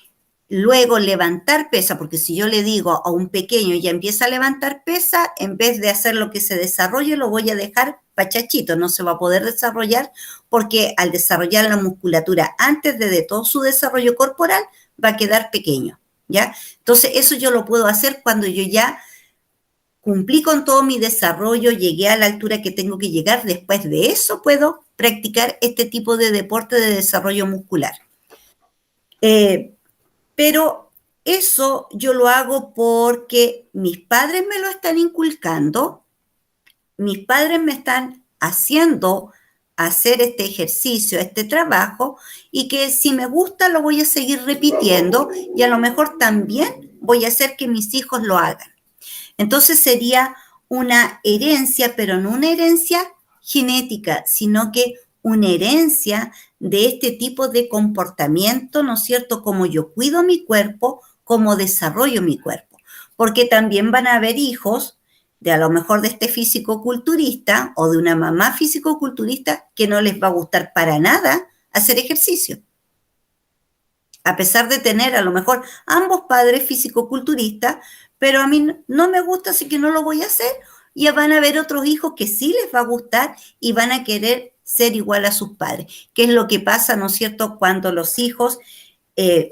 luego levantar pesa, porque si yo le digo a un pequeño ya empieza a levantar pesa, en vez de hacer lo que se desarrolle, lo voy a dejar pachachito, no se va a poder desarrollar, porque al desarrollar la musculatura antes de todo su desarrollo corporal, va a quedar pequeño, ¿ya? Entonces, eso yo lo puedo hacer cuando yo ya cumplí con todo mi desarrollo, llegué a la altura que tengo que llegar, después de eso puedo practicar este tipo de deporte de desarrollo muscular. Pero eso yo lo hago porque mis padres me lo están inculcando, mis padres me están haciendo hacer este ejercicio, este trabajo, y que si me gusta lo voy a seguir repitiendo y a lo mejor también voy a hacer que mis hijos lo hagan. Entonces sería una herencia, pero no una herencia genética, sino que una herencia de este tipo de comportamiento, ¿no es cierto? Como yo cuido mi cuerpo, como desarrollo mi cuerpo. Porque también van a haber hijos de a lo mejor de este físico-culturista o de una mamá físico-culturista que no les va a gustar para nada hacer ejercicio. A pesar de tener a lo mejor ambos padres físico-culturistas, pero a mí no me gusta, así que no lo voy a hacer. Ya van a haber otros hijos que sí les va a gustar y van a querer ser igual a sus padres. ¿Qué es lo que pasa, no es cierto?, cuando los hijos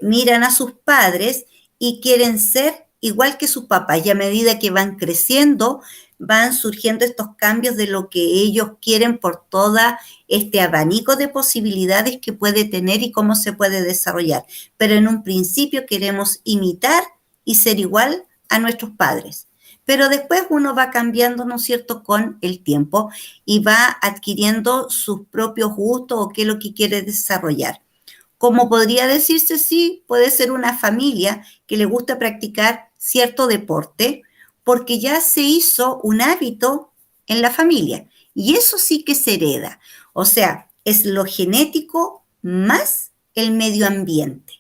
miran a sus padres y quieren ser igual que sus papás. Y a medida que van creciendo, van surgiendo estos cambios de lo que ellos quieren por todo este abanico de posibilidades que puede tener y cómo se puede desarrollar. Pero en un principio queremos imitar y ser igual a nuestros padres. Pero después uno va cambiando, ¿no es cierto?, con el tiempo y va adquiriendo sus propios gustos o qué es lo que quiere desarrollar. Como podría decirse, sí, puede ser una familia que le gusta practicar cierto deporte porque ya se hizo un hábito en la familia y eso sí que se hereda. O sea, es lo genético más el medio ambiente.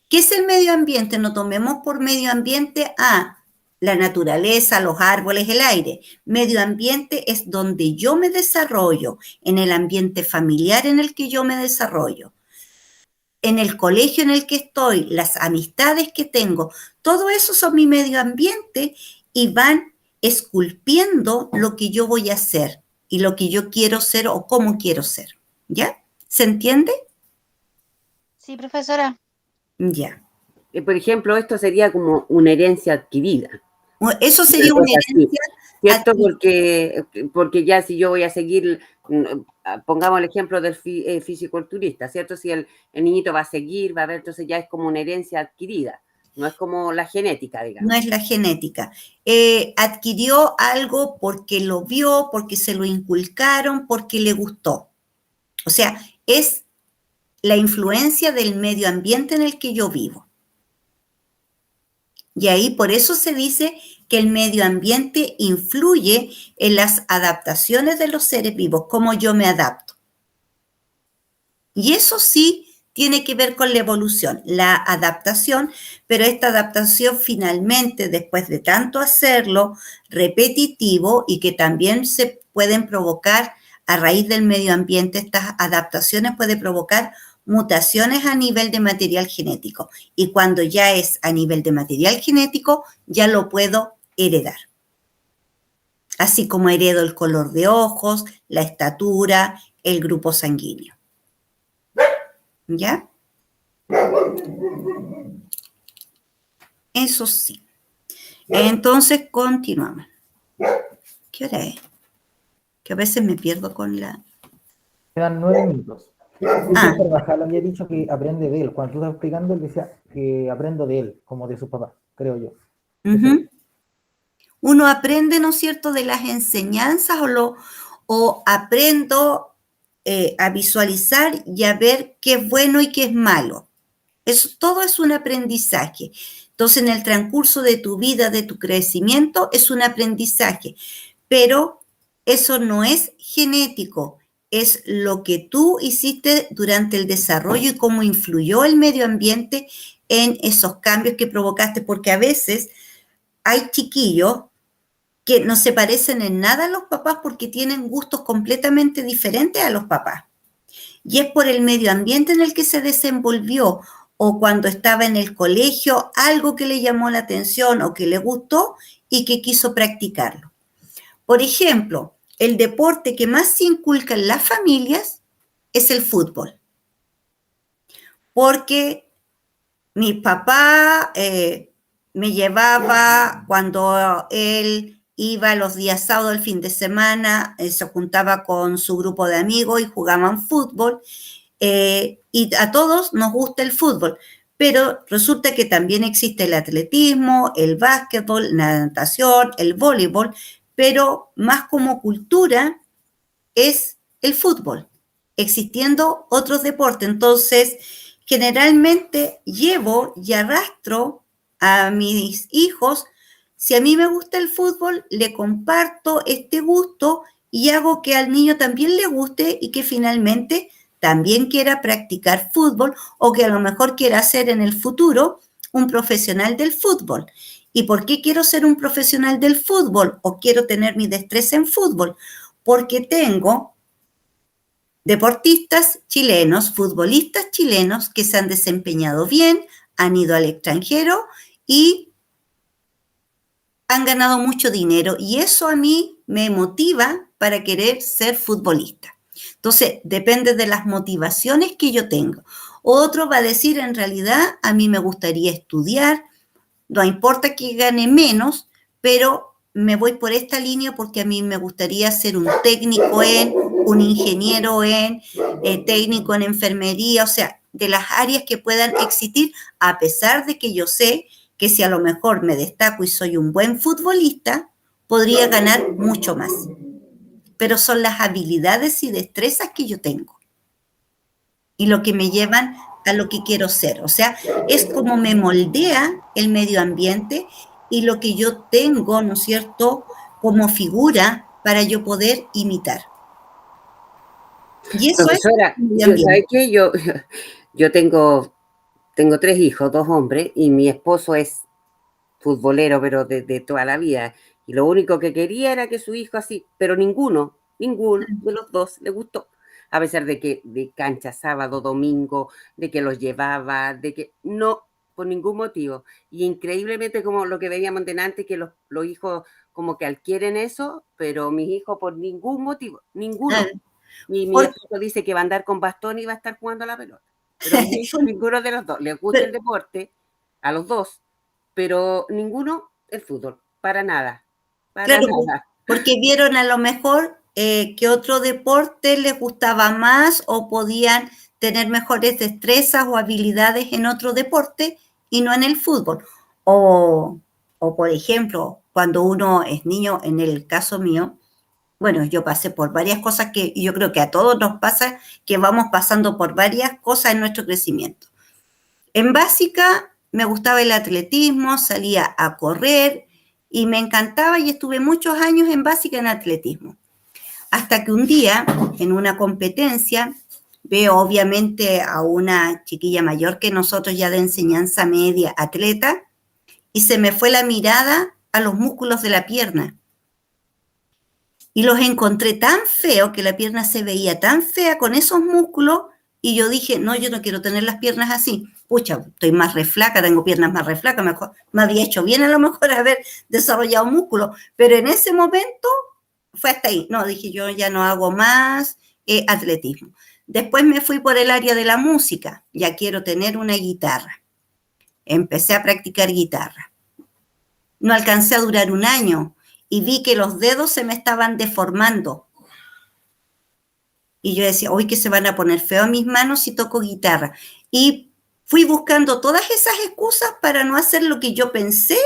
¿Qué es el medio ambiente? No tomemos por medio ambiente a la naturaleza, los árboles, el aire. Medio ambiente es donde yo me desarrollo, en el ambiente familiar en el que yo me desarrollo, en el colegio en el que estoy, las amistades que tengo, todo eso son mi medio ambiente y van esculpiendo lo que yo voy a hacer y lo que yo quiero ser o cómo quiero ser. ¿Ya? ¿Se entiende? Sí, profesora. Ya. Por ejemplo, esto sería como una herencia adquirida. Eso sería una herencia, ¿cierto? Porque ya si yo voy a seguir, pongamos el ejemplo del fisiculturista, ¿cierto? Si el niñito va a seguir, va a ver, entonces ya es como una herencia adquirida, no es como la genética, digamos. No es la genética. Adquirió algo porque lo vio, porque se lo inculcaron, porque le gustó. O sea, es la influencia del medio ambiente en el que yo vivo. Y ahí por eso se dice que el medio ambiente influye en las adaptaciones de los seres vivos, cómo yo me adapto. Y eso sí tiene que ver con la evolución, la adaptación, pero esta adaptación finalmente, después de tanto hacerlo repetitivo y que también se pueden provocar a raíz del medio ambiente, estas adaptaciones pueden provocar mutaciones a nivel de material genético. Y cuando ya es a nivel de material genético, ya lo puedo heredar. Así como heredo el color de ojos, la estatura, el grupo sanguíneo. ¿Ya? Eso sí. Entonces, continuamos. ¿Qué hora es? Que a veces me pierdo con la... Quedan 9 minutos. Carvajal había dicho que aprende de él. Cuando tú estabas explicando, él decía que aprendo de él, como de su papá, creo yo. Uno aprende, ¿no es cierto?, de las enseñanzas o aprendo a visualizar y a ver qué es bueno y qué es malo. Eso, todo es un aprendizaje. Entonces, en el transcurso de tu vida, de tu crecimiento, es un aprendizaje. Pero eso no es genético, es lo que tú hiciste durante el desarrollo y cómo influyó el medio ambiente en esos cambios que provocaste, porque a veces hay chiquillos que no se parecen en nada a los papás porque tienen gustos completamente diferentes a los papás. Y es por el medio ambiente en el que se desenvolvió o cuando estaba en el colegio, algo que le llamó la atención o que le gustó y que quiso practicarlo. Por ejemplo, el deporte que más se inculca en las familias es el fútbol. Porque mi papá me llevaba cuando él iba los días sábados, el fin de semana, se juntaba con su grupo de amigos y jugaban fútbol. Y a todos nos gusta el fútbol, pero resulta que también existe el atletismo, el básquetbol, la natación, el voleibol, pero más como cultura es el fútbol, existiendo otros deportes. Entonces, generalmente llevo y arrastro a mis hijos. Si a mí me gusta el fútbol, le comparto este gusto y hago que al niño también le guste y que finalmente también quiera practicar fútbol o que a lo mejor quiera ser en el futuro un profesional del fútbol. ¿Y por qué quiero ser un profesional del fútbol o quiero tener mi destreza en fútbol? Porque tengo deportistas chilenos, futbolistas chilenos que se han desempeñado bien, han ido al extranjero y han ganado mucho dinero y eso a mí me motiva para querer ser futbolista. Entonces, depende de las motivaciones que yo tengo. Otro va a decir, en realidad, a mí me gustaría estudiar, no importa que gane menos, pero me voy por esta línea porque a mí me gustaría ser un técnico un ingeniero técnico en enfermería, o sea, de las áreas que puedan existir, a pesar de que yo sé que si a lo mejor me destaco y soy un buen futbolista, podría ganar mucho más. Pero son las habilidades y destrezas que yo tengo y lo que me llevan a lo que quiero ser. O sea, es como me moldea el medio ambiente y lo que yo tengo, ¿no es cierto?, como figura para yo poder imitar. Y eso Profesora, ¿sabe qué? Yo tengo 3 hijos, 2 hombres, y mi esposo es futbolero, pero de toda la vida. Y lo único que quería era que su hijo así, pero ninguno de los dos le gustó. A pesar de que de cancha sábado, domingo, de que los llevaba, de que no, por ningún motivo. Y increíblemente como lo que veíamos delante, que los hijos como que adquieren eso, pero mis hijos por ningún motivo, ninguno. Mi esposo dice que va a andar con bastón y va a estar jugando a la pelota. Pero ninguno de los dos. Les gusta el deporte, a los dos, pero ninguno el fútbol, para nada. Claro, porque vieron a lo mejor que otro deporte les gustaba más o podían tener mejores destrezas o habilidades en otro deporte y no en el fútbol. O por ejemplo, cuando uno es niño, en el caso mío, bueno, yo pasé por varias cosas que yo creo que a todos nos pasa, que vamos pasando por varias cosas en nuestro crecimiento. En básica me gustaba el atletismo, salía a correr y me encantaba y estuve muchos años en básica en atletismo. Hasta que un día, en una competencia, veo obviamente a una chiquilla mayor que nosotros ya de enseñanza media, atleta, y se me fue la mirada a los músculos de la pierna. Y los encontré tan feos, que la pierna se veía tan fea con esos músculos, y yo dije, no, yo no quiero tener las piernas así. Pucha, estoy más reflaca, tengo piernas más reflacas, mejor, me había hecho bien a lo mejor haber desarrollado músculo, pero en ese momento fue hasta ahí. No, dije, yo ya no hago más atletismo. Después me fui por el área de la música, ya quiero tener una guitarra. Empecé a practicar guitarra. No alcancé a durar un año y vi que los dedos se me estaban deformando. Y yo decía, hoy que se van a poner feo mis manos si toco guitarra. Y fui buscando todas esas excusas para no hacer lo que yo pensé,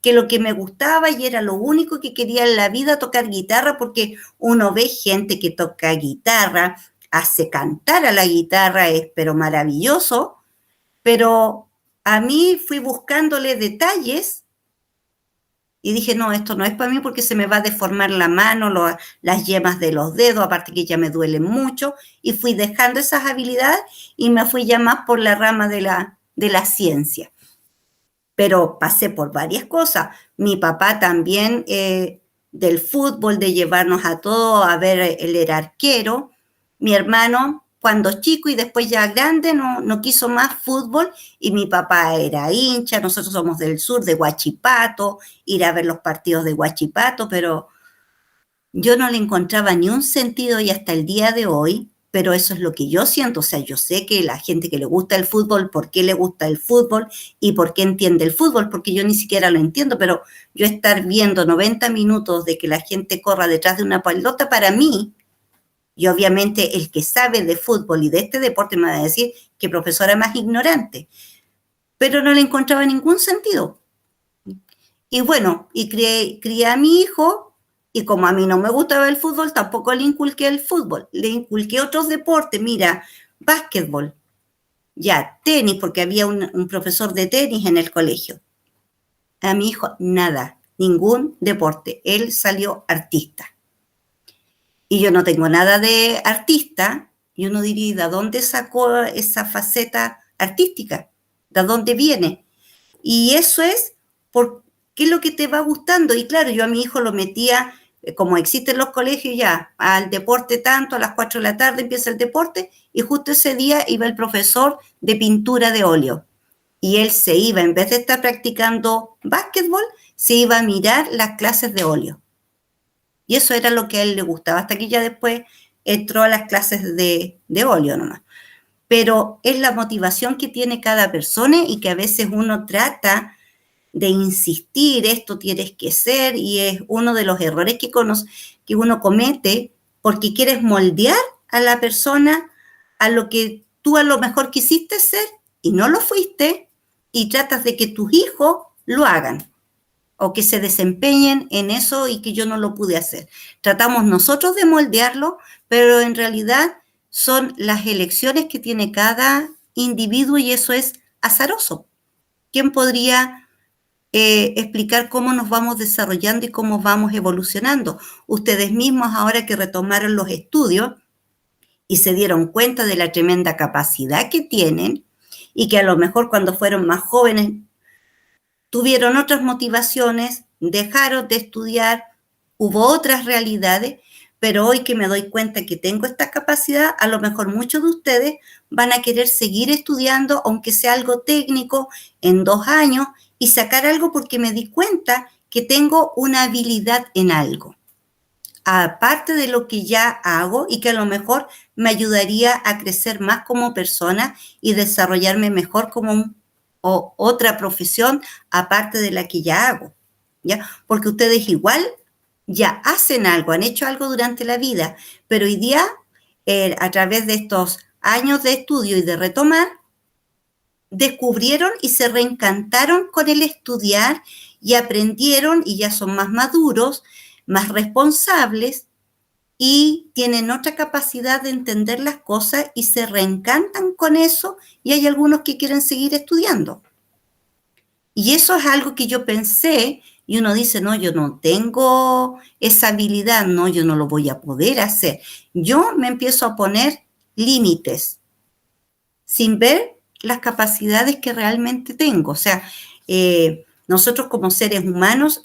que lo que me gustaba y era lo único que quería en la vida, tocar guitarra, porque uno ve gente que toca guitarra, hace cantar a la guitarra, es pero maravilloso, pero a mí fui buscándole detalles Y dije, no, esto no es para mí porque se me va a deformar la mano, las yemas de los dedos, aparte que ya me duelen mucho, y fui dejando esas habilidades y me fui ya más por la rama de la ciencia. Pero pasé por varias cosas. Mi papá también del fútbol, de llevarnos a todos a ver, él era arquero. Mi hermano, cuando chico y después ya grande, no quiso más fútbol y mi papá era hincha. Nosotros somos del sur, de Huachipato, ir a ver los partidos de Huachipato, pero yo no le encontraba ni un sentido y hasta el día de hoy, pero eso es lo que yo siento. O sea, yo sé que la gente que le gusta el fútbol, por qué le gusta el fútbol y por qué entiende el fútbol, porque yo ni siquiera lo entiendo, pero yo estar viendo 90 minutos de que la gente corra detrás de una pelota, para mí, y obviamente el que sabe de fútbol y de este deporte me va a decir que profesora más ignorante, pero no le encontraba ningún sentido. Y bueno, y crié a mi hijo, y como a mí no me gustaba el fútbol, tampoco le inculqué el fútbol, le inculqué otros deportes, mira, básquetbol, ya, tenis, porque había un profesor de tenis en el colegio. A mi hijo, nada, ningún deporte, él salió artista. Y yo no tengo nada de artista, y uno diría, ¿de dónde sacó esa faceta artística? ¿De dónde viene? Y eso es por qué es lo que te va gustando. Y claro, yo a mi hijo lo metía, como existen los colegios ya, al deporte tanto, a las 4 de la tarde empieza el deporte, y justo ese día iba el profesor de pintura de óleo. Y él se iba, en vez de estar practicando básquetbol, se iba a mirar las clases de óleo. Y eso era lo que a él le gustaba, hasta que ya después entró a las clases de óleo nomás. Pero es la motivación que tiene cada persona y que a veces uno trata de insistir, esto tienes que ser, y es uno de los errores que uno comete porque quieres moldear a la persona a lo que tú a lo mejor quisiste ser y no lo fuiste, y tratas de que tus hijos lo hagan o que se desempeñen en eso y que yo no lo pude hacer. Tratamos nosotros de moldearlo, pero en realidad son las elecciones que tiene cada individuo y eso es azaroso. ¿Quién podría explicar cómo nos vamos desarrollando y cómo vamos evolucionando? Ustedes mismos, ahora que retomaron los estudios y se dieron cuenta de la tremenda capacidad que tienen y que a lo mejor cuando fueron más jóvenes tuvieron otras motivaciones, dejaron de estudiar, hubo otras realidades, pero hoy que me doy cuenta que tengo esta capacidad, a lo mejor muchos de ustedes van a querer seguir estudiando, aunque sea algo técnico, en 2 años, y sacar algo porque me di cuenta que tengo una habilidad en algo, aparte de lo que ya hago y que a lo mejor me ayudaría a crecer más como persona y desarrollarme mejor como o otra profesión aparte de la que ya hago, ¿ya? Porque ustedes igual ya hacen algo, han hecho algo durante la vida, pero hoy día, a través de estos años de estudio y de retomar, descubrieron y se reencantaron con el estudiar y aprendieron y ya son más maduros, más responsables y tienen otra capacidad de entender las cosas y se reencantan con eso, y hay algunos que quieren seguir estudiando. Y eso es algo que yo pensé, y uno dice, no, yo no tengo esa habilidad, no, yo no lo voy a poder hacer. Yo me empiezo a poner límites sin ver las capacidades que realmente tengo. O sea, nosotros como seres humanos,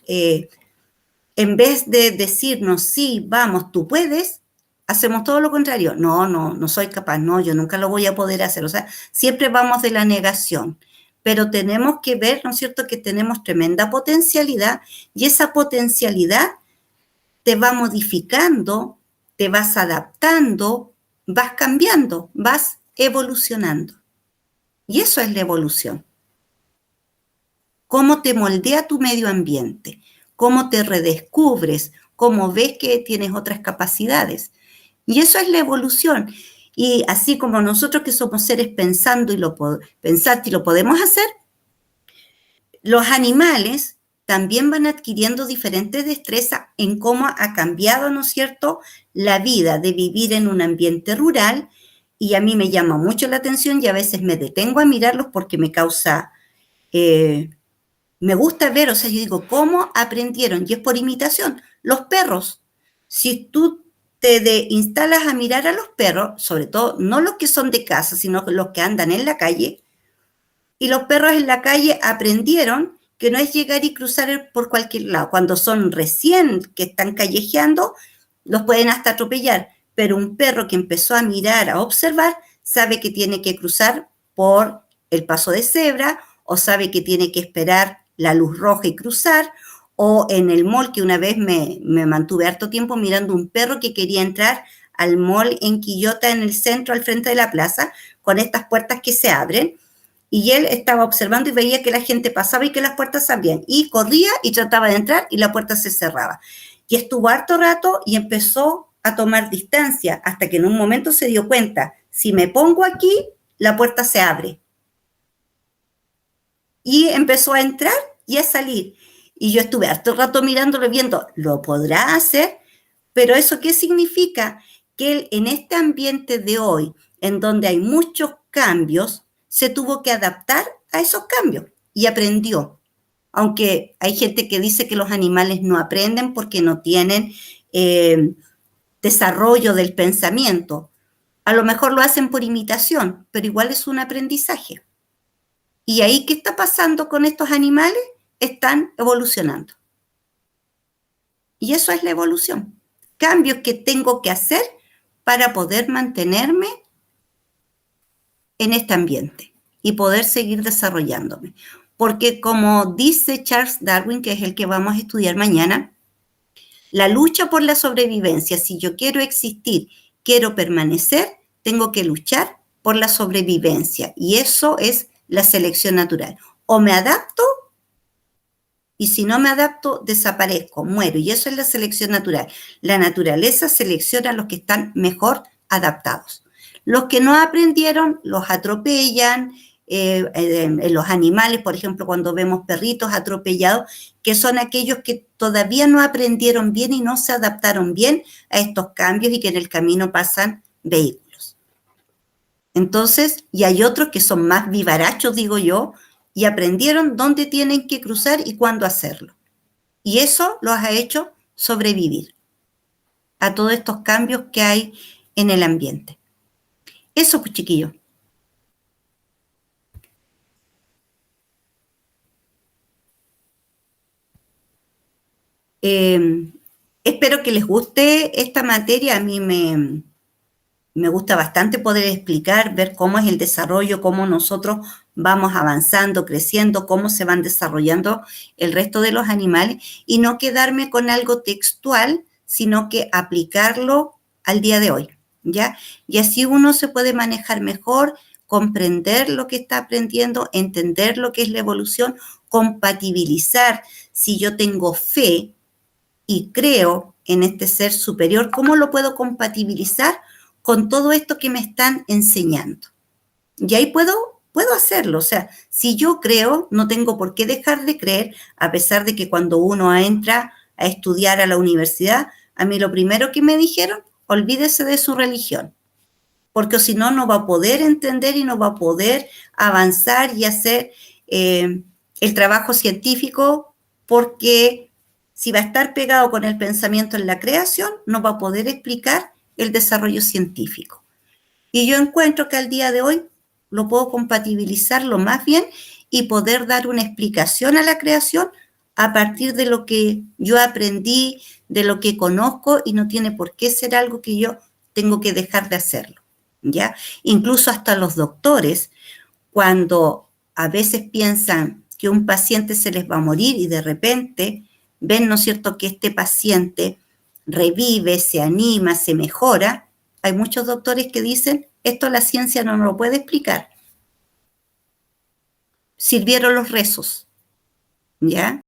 en vez de decirnos, sí, vamos, tú puedes, hacemos todo lo contrario. No soy capaz, no, yo nunca lo voy a poder hacer. O sea, siempre vamos de la negación. Pero tenemos que ver, ¿no es cierto?, que tenemos tremenda potencialidad y esa potencialidad te va modificando, te vas adaptando, vas cambiando, vas evolucionando. Y eso es la evolución. Cómo te moldea tu medio ambiente, cómo te redescubres, cómo ves que tienes otras capacidades. Y eso es la evolución. Y así como nosotros que somos seres pensando y lo podemos hacer, los animales también van adquiriendo diferentes destrezas en cómo ha cambiado, ¿no es cierto?, la vida de vivir en un ambiente rural. Y a mí me llama mucho la atención y a veces me detengo a mirarlos porque me causa me gusta ver, o sea, yo digo, ¿cómo aprendieron? Y es por imitación. Los perros, si tú instalas a mirar a los perros, sobre todo no los que son de casa, sino los que andan en la calle, y los perros en la calle aprendieron que no es llegar y cruzar por cualquier lado. Cuando son recién que están callejeando, los pueden hasta atropellar, pero un perro que empezó a mirar, a observar, sabe que tiene que cruzar por el paso de cebra, o sabe que tiene que esperar la luz roja y cruzar, o en el mall, que una vez me mantuve harto tiempo mirando un perro que quería entrar al mall en Quillota, en el centro, al frente de la plaza, con estas puertas que se abren, y él estaba observando y veía que la gente pasaba y que las puertas se abrían, y corría y trataba de entrar y la puerta se cerraba. Y estuvo harto rato y empezó a tomar distancia, hasta que en un momento se dio cuenta, si me pongo aquí, la puerta se abre. Y empezó a entrar y a salir. Y yo estuve harto rato mirándolo, viendo, ¿lo podrá hacer? Pero ¿eso qué significa? Que él, en este ambiente de hoy, en donde hay muchos cambios, se tuvo que adaptar a esos cambios y aprendió. Aunque hay gente que dice que los animales no aprenden porque no tienen desarrollo del pensamiento. A lo mejor lo hacen por imitación, pero igual es un aprendizaje. ¿Y ahí qué está pasando con estos animales? Están evolucionando. Y eso es la evolución. Cambios que tengo que hacer para poder mantenerme en este ambiente y poder seguir desarrollándome. Porque como dice Charles Darwin, que es el que vamos a estudiar mañana, la lucha por la sobrevivencia, si yo quiero existir, quiero permanecer, tengo que luchar por la sobrevivencia. Y eso es la selección natural. O me adapto, y si no me adapto, desaparezco, muero. Y eso es la selección natural. La naturaleza selecciona a los que están mejor adaptados. Los que no aprendieron, los atropellan. Los animales, por ejemplo, cuando vemos perritos atropellados, que son aquellos que todavía no aprendieron bien y no se adaptaron bien a estos cambios y que en el camino pasan vehículos. Entonces, y hay otros que son más vivarachos, digo yo, y aprendieron dónde tienen que cruzar y cuándo hacerlo. Y eso los ha hecho sobrevivir a todos estos cambios que hay en el ambiente. Eso, pues, chiquillos. Espero que les guste esta materia. A mí me gusta bastante poder explicar, ver cómo es el desarrollo, cómo nosotros vamos avanzando, creciendo, cómo se van desarrollando el resto de los animales y no quedarme con algo textual, sino que aplicarlo al día de hoy, ¿ya? Y así uno se puede manejar mejor, comprender lo que está aprendiendo, entender lo que es la evolución, compatibilizar. Si yo tengo fe y creo en este ser superior, ¿cómo lo puedo compatibilizar con todo esto que me están enseñando? Y ahí puedo hacerlo. O sea, si yo creo, no tengo por qué dejar de creer, a pesar de que cuando uno entra a estudiar a la universidad, a mí lo primero que me dijeron, olvídese de su religión, porque si no, no va a poder entender y no va a poder avanzar y hacer el trabajo científico, porque si va a estar pegado con el pensamiento en la creación, no va a poder explicar el desarrollo científico. Y yo encuentro que al día de hoy lo puedo compatibilizar lo más bien y poder dar una explicación a la creación a partir de lo que yo aprendí, de lo que conozco, y no tiene por qué ser algo que yo tengo que dejar de hacerlo, ¿ya? Incluso hasta los doctores, cuando a veces piensan que un paciente se les va a morir y de repente ven, ¿no es cierto?, que este paciente revive, se anima, se mejora, hay muchos doctores que dicen, esto la ciencia no nos lo puede explicar. Sirvieron los rezos, ¿ya?